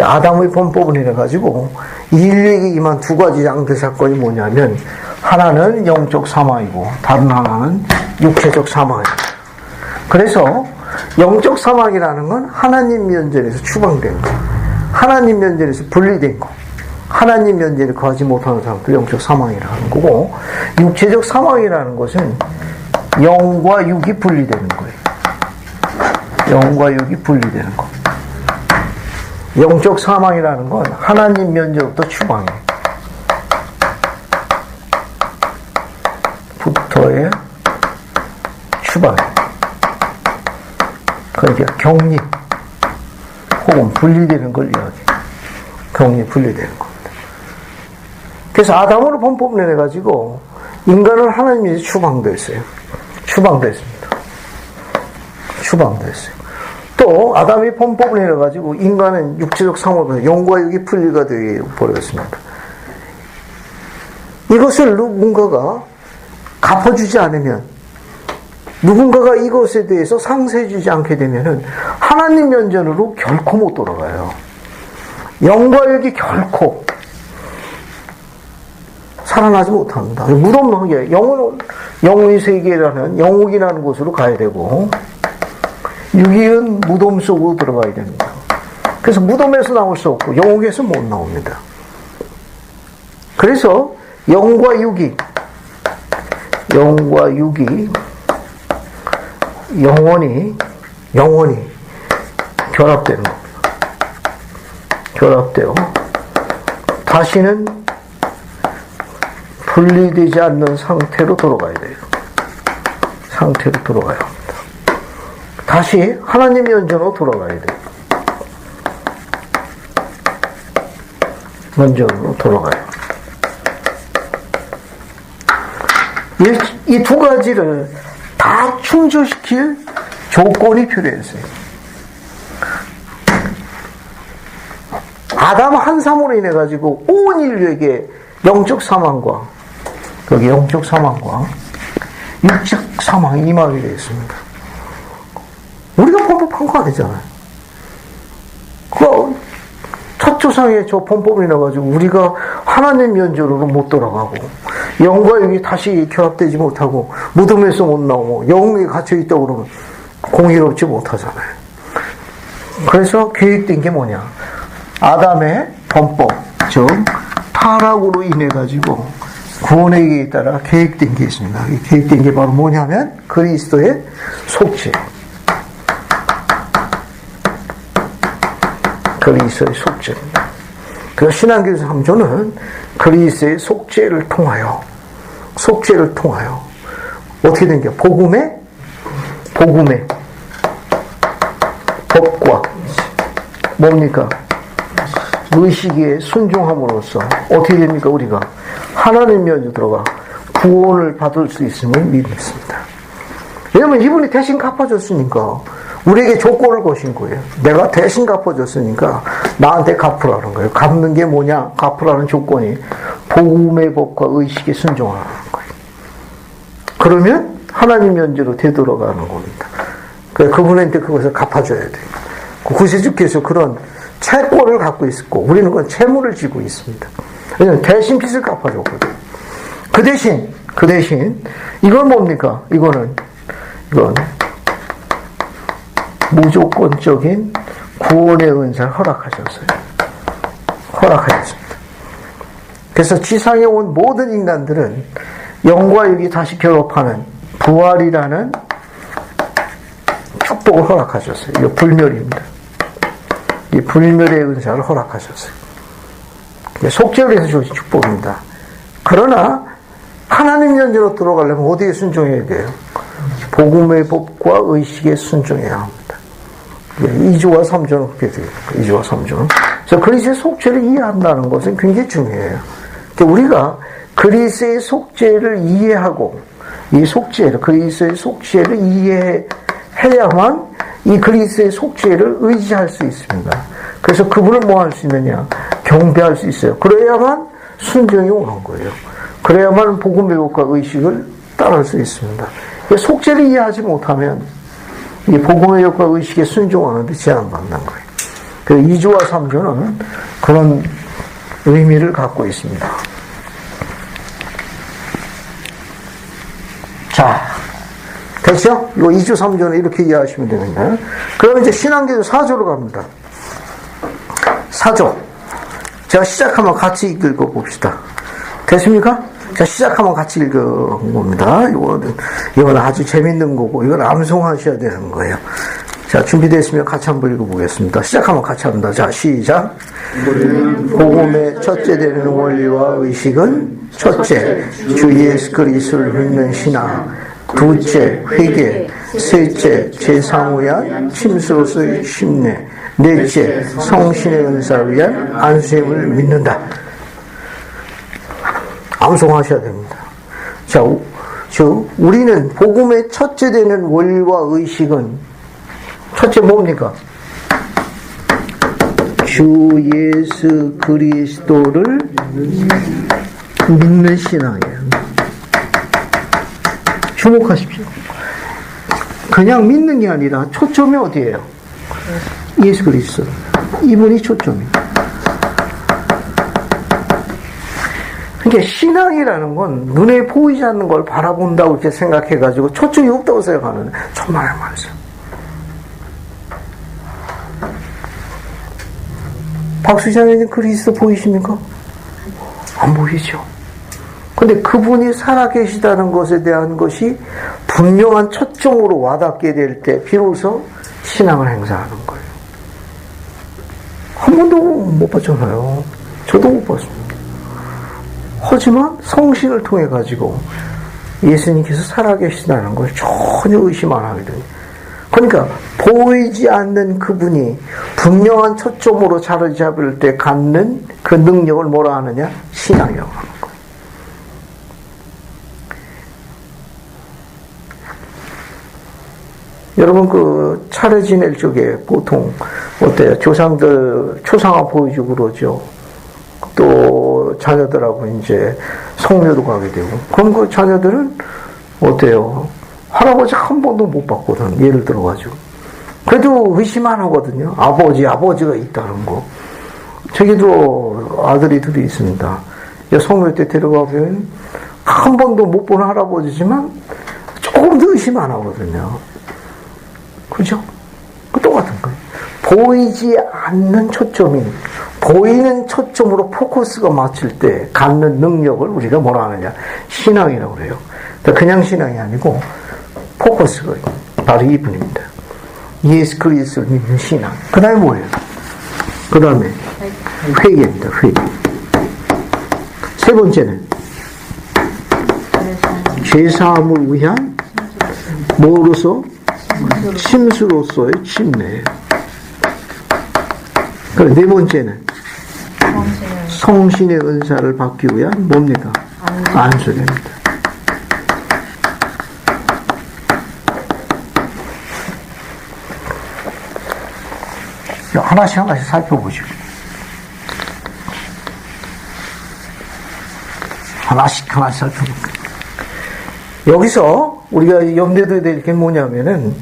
아담의 범법을 해가지고 인류에게 임한 두 가지 양대 사건이 뭐냐면 하나는 영적 사망이고 다른 하나는 육체적 사망이에요. 그래서 영적 사망이라는 건 하나님 면전에서 추방된 거, 하나님 면전에서 분리된 거, 하나님 면전에 거하지 못하는 사람도 영적 사망이라는 거고, 육체적 사망이라는 것은 영과 육이 분리되는 거예요. 영과 육이 분리되는 거. 영적 사망이라는 건 하나님 면전부터 추방이에요. 부터의 추방이에요. 그러니까 격리 혹은 분리되는 걸 이야기해요. 격리 분리되는 겁니다. 그래서 아담으로 범법을 내가지고 인간은 하나님에서 추방됐어요. 추방됐습니다. 추방됐어요. 또 아담이 범법을 해가지고 인간은 육체적 상황에서 영과 육이 분리가 되어버렸습니다. 이것을 누군가가 갚아주지 않으면, 누군가가 이것에 대해서 상세해주지 않게 되면은 하나님 면전으로 결코 못 돌아가요. 영과 육이 결코 살아나지 못합니다. 무덤하게 영의 세계라는 영옥이라는 곳으로 가야 되고, 육이은 무덤 속으로 들어가야 됩니다. 그래서 무덤에서 나올 수 없고 영옥에서 못 나옵니다. 그래서 영과 육이 영원히 결합되는 겁니다. 결합되어 다시는 분리되지 않는 상태로 돌아가야 돼요. 상태로 돌아가야 합니다. 다시 하나님 면전으로 돌아가야 돼요. 면전으로 돌아가요. 이 두 가지를 다 충족시킬 조건이 필요했어요. 아담 한 사람으로 인해 가지고 온 인류에게 영적 사망과 육적 사망이 임하게 되어 있습니다. 우리가 범법한 거 아니잖아요. 그 첫 조상의 저 범법을 인해가지고 우리가 하나님 면전으로 못 돌아가고 영과 육이 다시 결합되지 못하고 무덤에서 못 나오고 영에 갇혀있다고 그러면 공의롭지 못하잖아요. 그래서 계획된 게 뭐냐? 아담의 범법, 즉 타락으로 인해가지고 구원에게 따라 계획된 게 있습니다. 이 계획된 게 바로 뭐냐면 그리스도의 속죄. 그리스도의 속죄입니다. 그래서 신앙교에서 3조는 그리스도의 속죄를 통하여 어떻게 된 게 복음의 법과 뭡니까? 의식에 순종함으로써 어떻게 됩니까? 우리가 하나님 면에 들어가 구원을 받을 수 있음을 믿습니다. 왜냐면 이분이 대신 갚아줬으니까 우리에게 조건을 거신 거예요. 내가 대신 갚아줬으니까 나한테 갚으라는 거예요. 갚는 게 뭐냐? 갚으라는 조건이 복음의 법과 의식에 순종하라는 거예요. 그러면 하나님 면제로 되돌아가는 겁니다. 그분한테 그것을 갚아줘야 돼요. 구세주께서 그런 채권을 갖고 있었고 우리는 그건 채무를 지고 있습니다. 왜냐하면 대신 빚을 갚아줬거든요. 그 대신 이건 뭡니까? 이건 무조건적인 구원의 은사를 허락하셨습니다. 그래서 지상에 온 모든 인간들은 영과 육이 다시 결합하는 부활이라는 축복을 허락하셨어요. 이거 불멸입니다. 이 불멸의 은사를 허락하셨어요. 속죄를 해서 주신 축복입니다. 그러나 하나님 연전으로 들어가려면 어디에 순종해야 돼요? 복음의 법과 의식에 순종해야 합니다. 2조와 3조는 그렇게 돼요. 2조와 3조는. 그래서 그리스의 속죄를 이해한다는 것은 굉장히 중요해요. 우리가 그리스의 속죄를 이해하고 이 속죄를, 그리스의 속죄를 이해해야만 이 그리스의 속죄를 의지할 수 있습니다. 그래서 그분을 뭐 할 수 있느냐? 경배할 수 있어요. 그래야만 순종이 오는 거예요. 그래야만 복음의 법과 의식을 따를 수 있습니다. 속죄를 이해하지 못하면 이 복음의 법과 의식에 순종하는데 제한받는 거예요. 그래서 2조와 3조는 그런 의미를 갖고 있습니다. 자, 됐죠? 이거 2조, 3조는 이렇게 이해하시면 되겠네요. 그럼 이제 신앙계도 4조로 갑니다. 4조. 제가 시작하면 같이 읽어봅시다. 됐습니까? 자, 시작하면 같이 읽어봅니다. 이거는 아주 재밌는 거고, 이건 암송하셔야 되는 거예요. 자, 준비됐으면 같이 한번 읽어보겠습니다. 시작하면 같이 합니다. 자, 시작. 복음의 첫째 되는 원리와 의식은 첫째, 주 예수 그리스도를 믿는 신앙, 둘째, 회개, 셋째, 제사를 위한 침수로서의 심례, 넷째, 성신의 은사를 위한 안수임을 믿는다. 암송하셔야 됩니다. 자, 우리는 복음의 첫째 되는 원리와 의식은 첫째 뭡니까? 주 예수 그리스도를 믿는 신앙이에요. 주목하십시오. 그냥 믿는 게 아니라 초점이 어디예요? 예수 그리스도. 이분이 초점이에요. 그러니까 신앙이라는 건 눈에 보이지 않는 걸 바라본다고 이렇게 생각해가지고 초점이 없다고 생각하는 천만의 말씀. 박수장님 그리스도 보이십니까? 안 보이죠. 근데 그분이 살아계시다는 것에 대한 것이 분명한 초점으로 와닿게 될 때 비로소 신앙을 행사하는 거예요. 한 번도 못 봤잖아요. 저도 못 봤습니다. 하지만 성신을 통해 가지고 예수님께서 살아계시다는 걸 전혀 의심 안 하게 돼요. 그러니까 보이지 않는 그분이 분명한 초점으로 자리 잡을 때 갖는 그 능력을 뭐라 하느냐? 신앙이라고 하는 거예요. 여러분 그 차례 지낼 적에 보통 어때요? 조상들 초상화 보여주고 그러죠. 또 자녀들하고 이제 성묘도 가게 되고. 그럼 그 자녀들은 어때요? 할아버지 한 번도 못 봤거든. 예를 들어가지고. 그래도 의심 안 하거든요. 아버지가 있다는 거. 저기도 아들이 둘이 있습니다. 성묘 때 데려가면 한 번도 못 본 할아버지지만 조금도 의심 안 하거든요. 그죠? 똑같은 거예요. 보이지 않는 초점이 보이는 초점으로 포커스가 맞출 때 갖는 능력을 우리가 뭐라 하느냐? 신앙이라고 그래요. 그냥 신앙이 아니고 포커스가 바로 이분입니다. 예수 그리스도를 믿는 신앙. 그 다음에 뭐예요? 그 다음에 회개입니다. 회개. 세 번째는 죄사함을 위한 뭐로서? 침수로서의 침례예요. 그리고 네 번째는 성신의 은사를 받기 위한 뭡니까? 안수입니다. 하나씩 살펴보죠. 하나씩 살펴볼게요. 여기서 우리가 염두에 될 게 뭐냐면은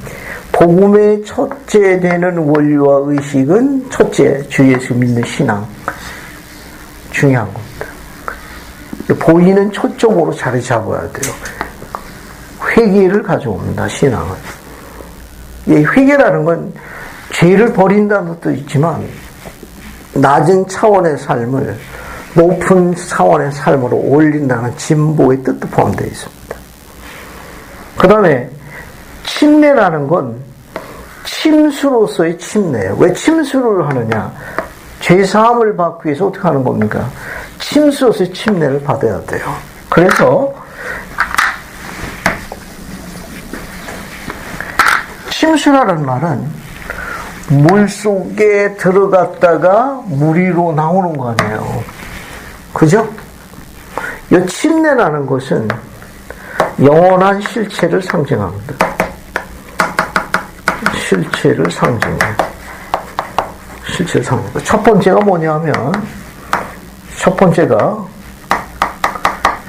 복음의 첫째 되는 원리와 의식은 첫째 주 예수 믿는 신앙 중요한 겁니다. 보이는 초점으로 자리 잡아야 돼요. 회개를 가져옵니다. 신앙은. 이 회개라는 건 죄를 버린다는 것도 있지만 낮은 차원의 삶을 높은 차원의 삶으로 올린다는 진보의 뜻도 포함되어 있습니다. 그 다음에 침례라는 건 침수로서의 침례예요. 왜 침수를 하느냐? 죄사함을 받기 위해서 어떻게 하는 겁니까? 침수로서의 침례를 받아야 돼요. 그래서 침수라는 말은 물 속에 들어갔다가 물 위로 나오는 거 아니에요. 그죠? 이 침례라는 것은 영원한 실체를 상징합니다. 실체를 상징해요. 실체를 상징해요. 첫 번째가 뭐냐면, 첫 번째가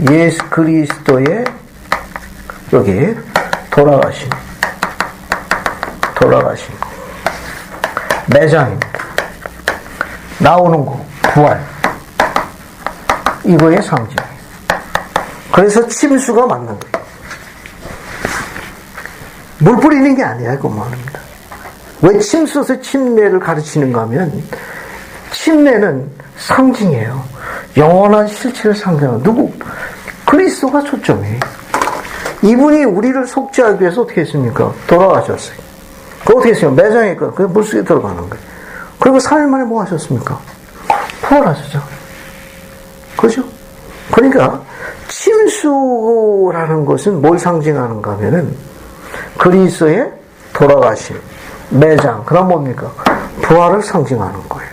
예수 그리스도의 여기 돌아가심. 매장입니다. 나오는 거, 부활. 이거의 상징이에요. 그래서 침수가 맞는 거예요. 물 뿌리는 게 아니야, 이거 말입니다. 왜 침수에서 침례를 가르치는가 하면, 침례는 상징이에요. 영원한 실체를 상징하는 누구? 그리스도가 초점이에요. 이분이 우리를 속죄하기 위해서 어떻게 했습니까? 돌아가셨어요. 그 어떻게 했어요? 매장이니까 그 물속에 들어가는 거예요. 그리고 3일 만에 뭐 하셨습니까? 부활하셨죠. 그죠? 그러니까 침수라는 것은 뭘 상징하는가 하면은 그리스도의 돌아가심, 매장, 그다음 뭡니까? 부활을 상징하는 거예요.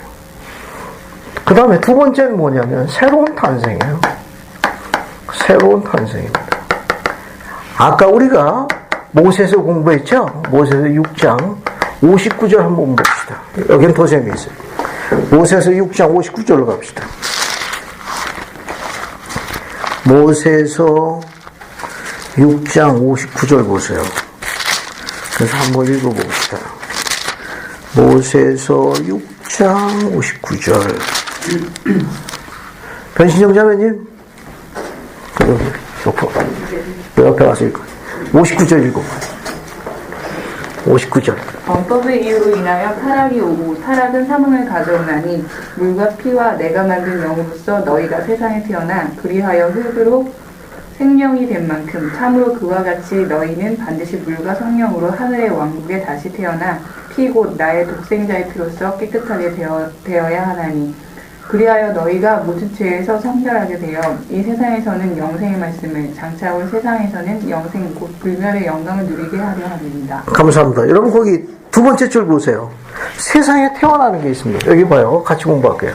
그 다음에 두 번째는 뭐냐면 새로운 탄생이에요. 새로운 탄생입니다. 아까 우리가 모세서 공부했죠? 모세서 6장 59절 한번 봅시다. 여기는 더 재미있어요. 모세서 6장 59절로 갑시다. 모세서 6장 59절 보세요. 그래서 한번 읽어봅시다. 모세서 6장 59절. 변신정자매님? 옆에 가서 읽어. 59절 읽어. 59절. 범법의 이유로 인하여 타락이 오고 타락은 사망을 가져오나니 물과 피와 내가 만든 영으로서 너희가 세상에 태어나 그리하여 흙으로 생명이 된 만큼 참으로 그와 같이 너희는 반드시 물과 성령으로 하늘의 왕국에 다시 태어나 피 곧 나의 독생자의 피로서 깨끗하게 되어야 하나니 그리하여 너희가 모든 죄에서 성결하게 되어 이 세상에서는 영생의 말씀을 장차 올 세상에서는 영생 곧 불멸의 영광을 누리게 하려 합니다. 감사합니다. 여러분 거기 두 번째 줄 보세요. 세상에 태어나는 게 있습니다. 여기 봐요. 같이 공부할게요.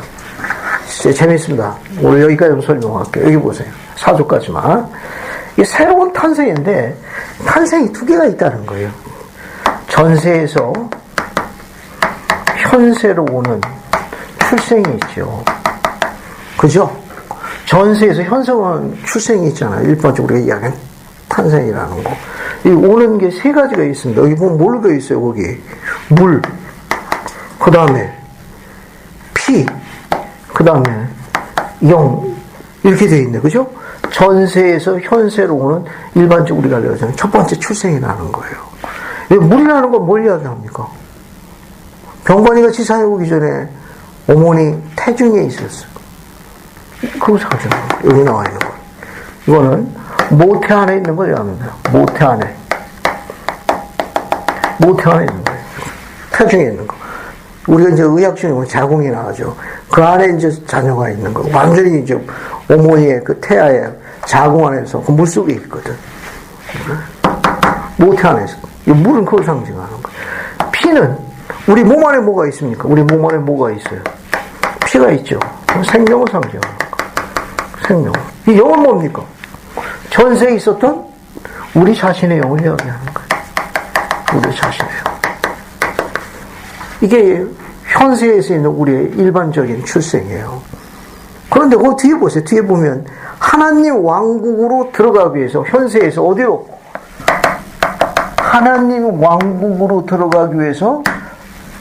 진짜 재밌습니다. 오늘 여기까지 좀 설명할게요. 여기 보세요. 4조까지만. 이게 새로운 탄생인데 탄생이 두 개가 있다는 거예요. 전세에서 현세로 오는 출생이 있죠. 그죠? 전세에서 현세로 오는 출생이 있잖아요. 일반적으로 우리가 이야기하는 탄생이라는 거. 이 오는 게 세 가지가 있습니다. 여기 보면 뭘 그 있어요, 거기. 물. 그 다음에 피. 그 다음에 영. 이렇게 되어 있네. 그죠? 전세에서 현세로 오는 일반적으로 우리가 알려주는 첫 번째 출생이라는 거예요. 물이라는 건 뭘 이야기합니까? 병관이가 지상에 오기 전에 어머니 태중에 있었어요. 그거 상징하는 거예요. 여기 나와 있는 거. 이거는 모태 안에 있는 걸 얘기합니다. 모태 안에. 모태 안에 있는 거예요. 태중에 있는 거. 우리가 이제 의학 중에 보면 자궁이 나가죠. 그 안에 이제 자녀가 있는 거. 완전히 이제 어머니의 그 태아의 자궁 안에서 그 물 속에 있거든. 모태 안에서. 이 물은 그걸 상징하는 거. 피는 우리 몸 안에 뭐가 있습니까? 우리 몸 안에 뭐가 있어요? 피가 있죠. 생명을 상징하는 거. 생명. 이 영은 뭡니까? 전세에 있었던 우리 자신의 영을 이야기하는 거예요. 우리 자신의 영. 이게 현세에서 있는 우리의 일반적인 출생이에요. 그런데 그 뒤에 보세요. 뒤에 보면 하나님 왕국으로 들어가기 위해서 현세에서 어디로? 하나님 왕국으로 들어가기 위해서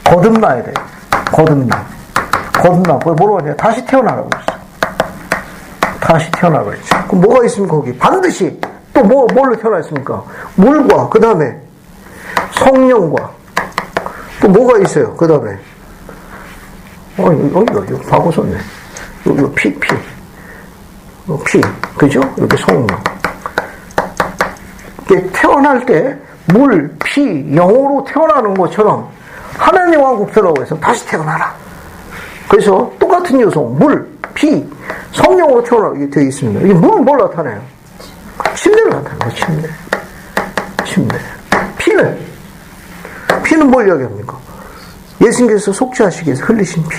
거듭나야 돼요. 거듭나. 그걸 뭐라고 하냐? 다시 태어나라고 했어요. 다시 태어나라고 했죠. 그럼 뭐가 있습니까, 거기? 반드시 또 뭘로 태어났습니까? 물과, 그 다음에 성령과, 또 뭐가 있어요, 그 다음에? 여기 바보 썼네. 여기 피. 그죠? 이렇게 성령. 이게 태어날 때 물, 피, 영으로 태어나는 것처럼 하나님 왕국 들어가고 해서 다시 태어나라. 그래서 똑같은 요소, 물, 피, 성령으로 태어나게 되어 있습니다. 이게 물은 뭘 나타내요? 침례를 나타내요. 침례. 피는 뭘 이야기합니까? 예수님께서 속죄하시기 위해서 흘리신 피.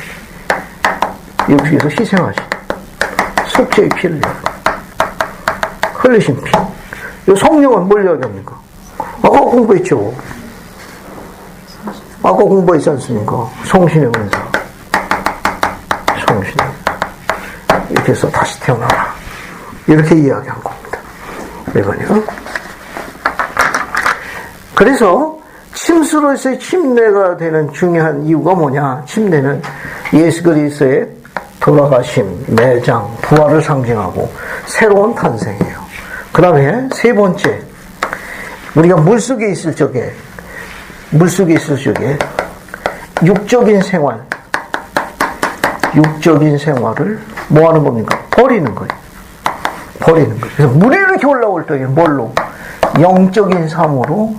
여기서 희생하신 속죄의 피를 흘리신 피. 이 성령은 뭘 이야기합니까? 아까 공부했죠. 아까 공부했지 않습니까? 성신의 은사. 성신의 이렇게 해서 다시 태어나라. 이렇게 이야기한 겁니다. 이거요. 그래서 침수로서의 침례가 되는 중요한 이유가 뭐냐? 침례는 예수 그리스도의 돌아가심, 매장, 부활을 상징하고 새로운 탄생이에요. 그 다음에 세 번째, 우리가 물속에 있을 적에 육적인 생활을 뭐 하는 겁니까? 버리는 거예요. 그래서 물에 이렇게 올라올 때에 뭘로? 영적인 삶으로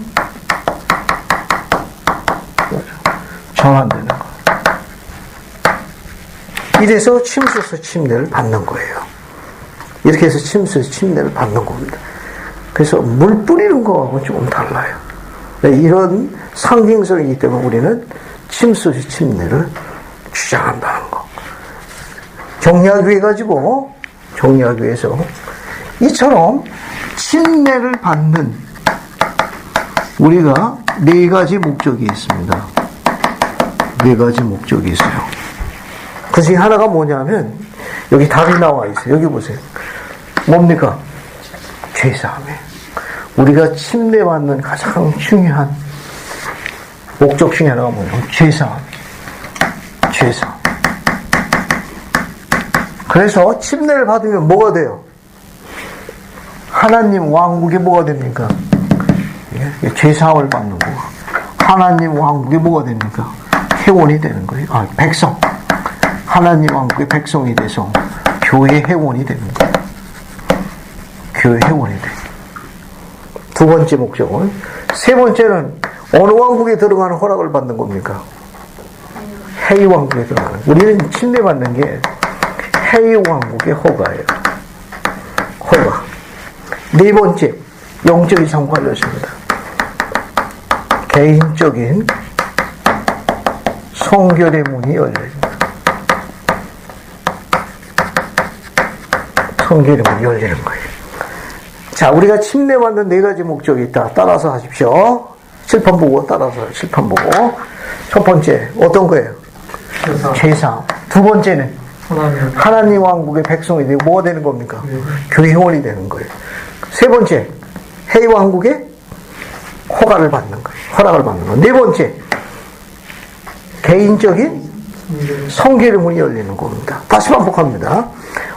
전환되는 거예요. 이래서 침수에서 침례를 받는 거예요. 이렇게 해서 침수에서 침례를 받는 겁니다. 그래서 물 뿌리는 거하고 조금 달라요. 이런 상징성이기 때문에 우리는 침수에서 침례를 주장한다는 거. 정리하기 위해 가지고 정리하기 위해서 이처럼 침례를 받는 우리가 네 가지 목적이 있습니다. 네 가지 목적이 있어요. 그 중에 하나가 뭐냐면 여기 답이 나와 있어요. 여기 보세요. 뭡니까? 죄사함이에요. 우리가 침례받는 가장 중요한 목적 중에 하나가 뭐냐면 죄사함. 그래서 침례를 받으면 뭐가 돼요? 하나님 왕국에 뭐가 됩니까? 죄사함을 받는 거. 하나님 왕국에 뭐가 됩니까? 회원이 되는 거예요. 백성. 하나님 왕국의 백성이 돼서 교회 회원이 되는 거예요. 교회 회원이 돼. 두 번째 목적은. 세 번째는 어느 왕국에 들어가는 허락을 받는 겁니까? 해이 왕국에 들어가는. 우리는 침례받는 게 해이 왕국의 허가예요. 허가. 네 번째, 영적인 삶 관련입니다. 개인적인 성결의 문이 열립니다. 성결의 문이 열리는 거예요. 자, 우리가 침례받는 네 가지 목적이 있다. 따라서 하십시오. 칠판 보고 따라서 칠판 보고. 첫 번째 어떤 거예요? 죄사함. 두 번째는 하나님 왕국의 백성이 되고 뭐가 되는 겁니까? 교회 회원이 되는 거예요. 세 번째, 해이 왕국의 허락을 받는 거예요. 네 번째, 개인적인 성결의 문이 열리는 겁니다. 다시 반복합니다.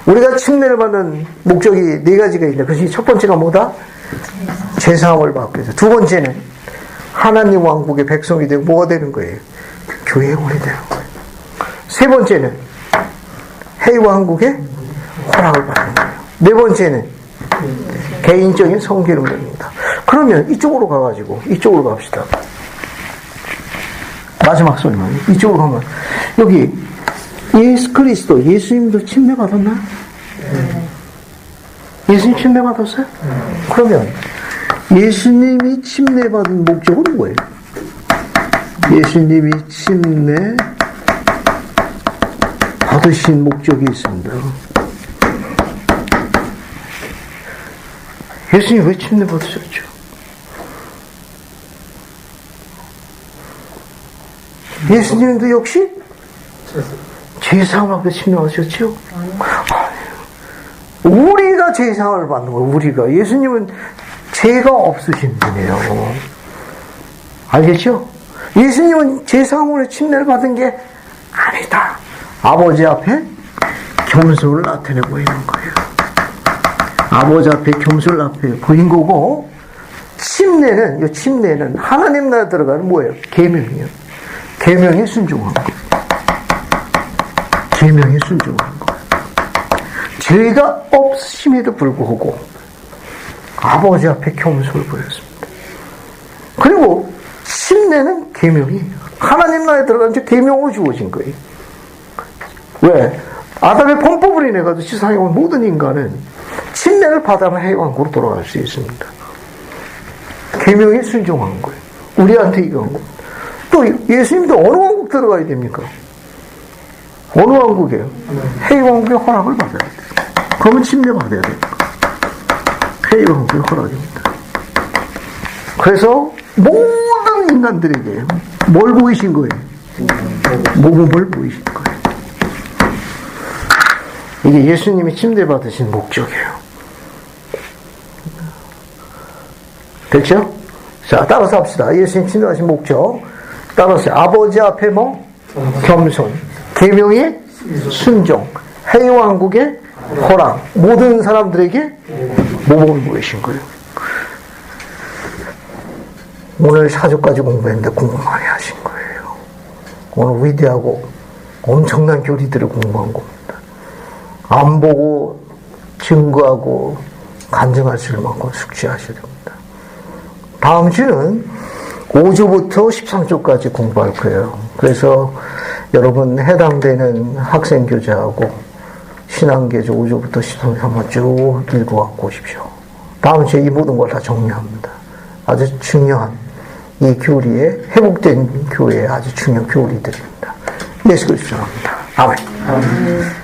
우리가 침례를 받는 목적이 네 가지가 있는데 그것이 첫 번째가 뭐다? 죄사함을 받기 위해서. 두 번째는 하나님 왕국의 백성이 되고 뭐가 되는 거예요? 교회 회원이 되는 거예요. 세 번째는 해이 왕국의 허락을 받는 거예요. 네 번째는 개인적인 성결을 받습니다. 그러면 이쪽으로 가가지고 이쪽으로 갑시다. 마지막 소리만. 이쪽으로 가면 여기 예수 그리스도 예수님도 침례 받았나? 예수님 침례 받았어요? 그러면 예수님이 침례 받은 목적은 뭐예요? 예수님이 침례 받으신 목적이 있습니다. 예수님이 왜 침례 받으셨죠? 예수님도 역시 죄사함 앞에 침례 받으셨죠? 우리가 죄사함을 받는 거예요. 우리가. 예수님은 죄가 없으신 분이에요. 알겠죠? 예수님은 죄사함으로 침례를 받은 게 아니다. 아버지 앞에 겸손을 나타내고 있는 거예요. 아버지 앞에 겸손을 앞에 보인 거고, 침례는 하나님 나라 들어가는 뭐예요? 계명이에요. 계명에 순종한 거예요. 계명에 순종한 거예요. 죄가 없으심에도 불구하고 아버지 앞에 겸손을 보였습니다. 그리고 침례는 계명이에요. 하나님 나라에 들어간 지 계명으로 주어진 거예요. 왜? 아담의 범법을 인해 가지고 지상에 온 모든 인간은 침례를 받아야 해왕국으로 돌아갈 수 있습니다. 계명에 순종한 거예요. 우리한테 이건 거. 또 예수님도 어느 왕국 들어가야 됩니까? 어느 왕국이에요? 해왕국의 허락을 받아야 돼요. 그러면 침례 받아야 돼요. 해왕국의 허락입니다. 그래서 모든 인간들에게 뭘 보이신 거예요? 모범을 보이신 거예요. 이게 예수님이 침례 받으신 목적이에요. 됐죠? 자, 따라서 합시다. 예수님 침례 받으신 목적. 따라서 아버지 앞에 뭐? 겸손. 계명의 순종. 해왕국의 허락. 모든 사람들에게 모범을 보이신 거예요. 오늘 사주까지 공부했는데 공부 많이 하신 거예요. 오늘 위대하고 엄청난 교리들을 공부한 겁니다. 안 보고 증거하고 간증하실 만큼 숙지하셔야 됩니다. 다음 주는 5조부터 13조까지 공부할 거예요. 그래서 여러분 해당되는 학생교재하고 신앙계조 5조부터 13조 한번 쭉 읽고 갖고 오십시오. 다음 주에 이 모든 걸 다 정리합니다. 아주 중요한 이 교리에 회복된 교회의 아주 중요한 교리들입니다. 예수 그리스도 합니다. 아멘.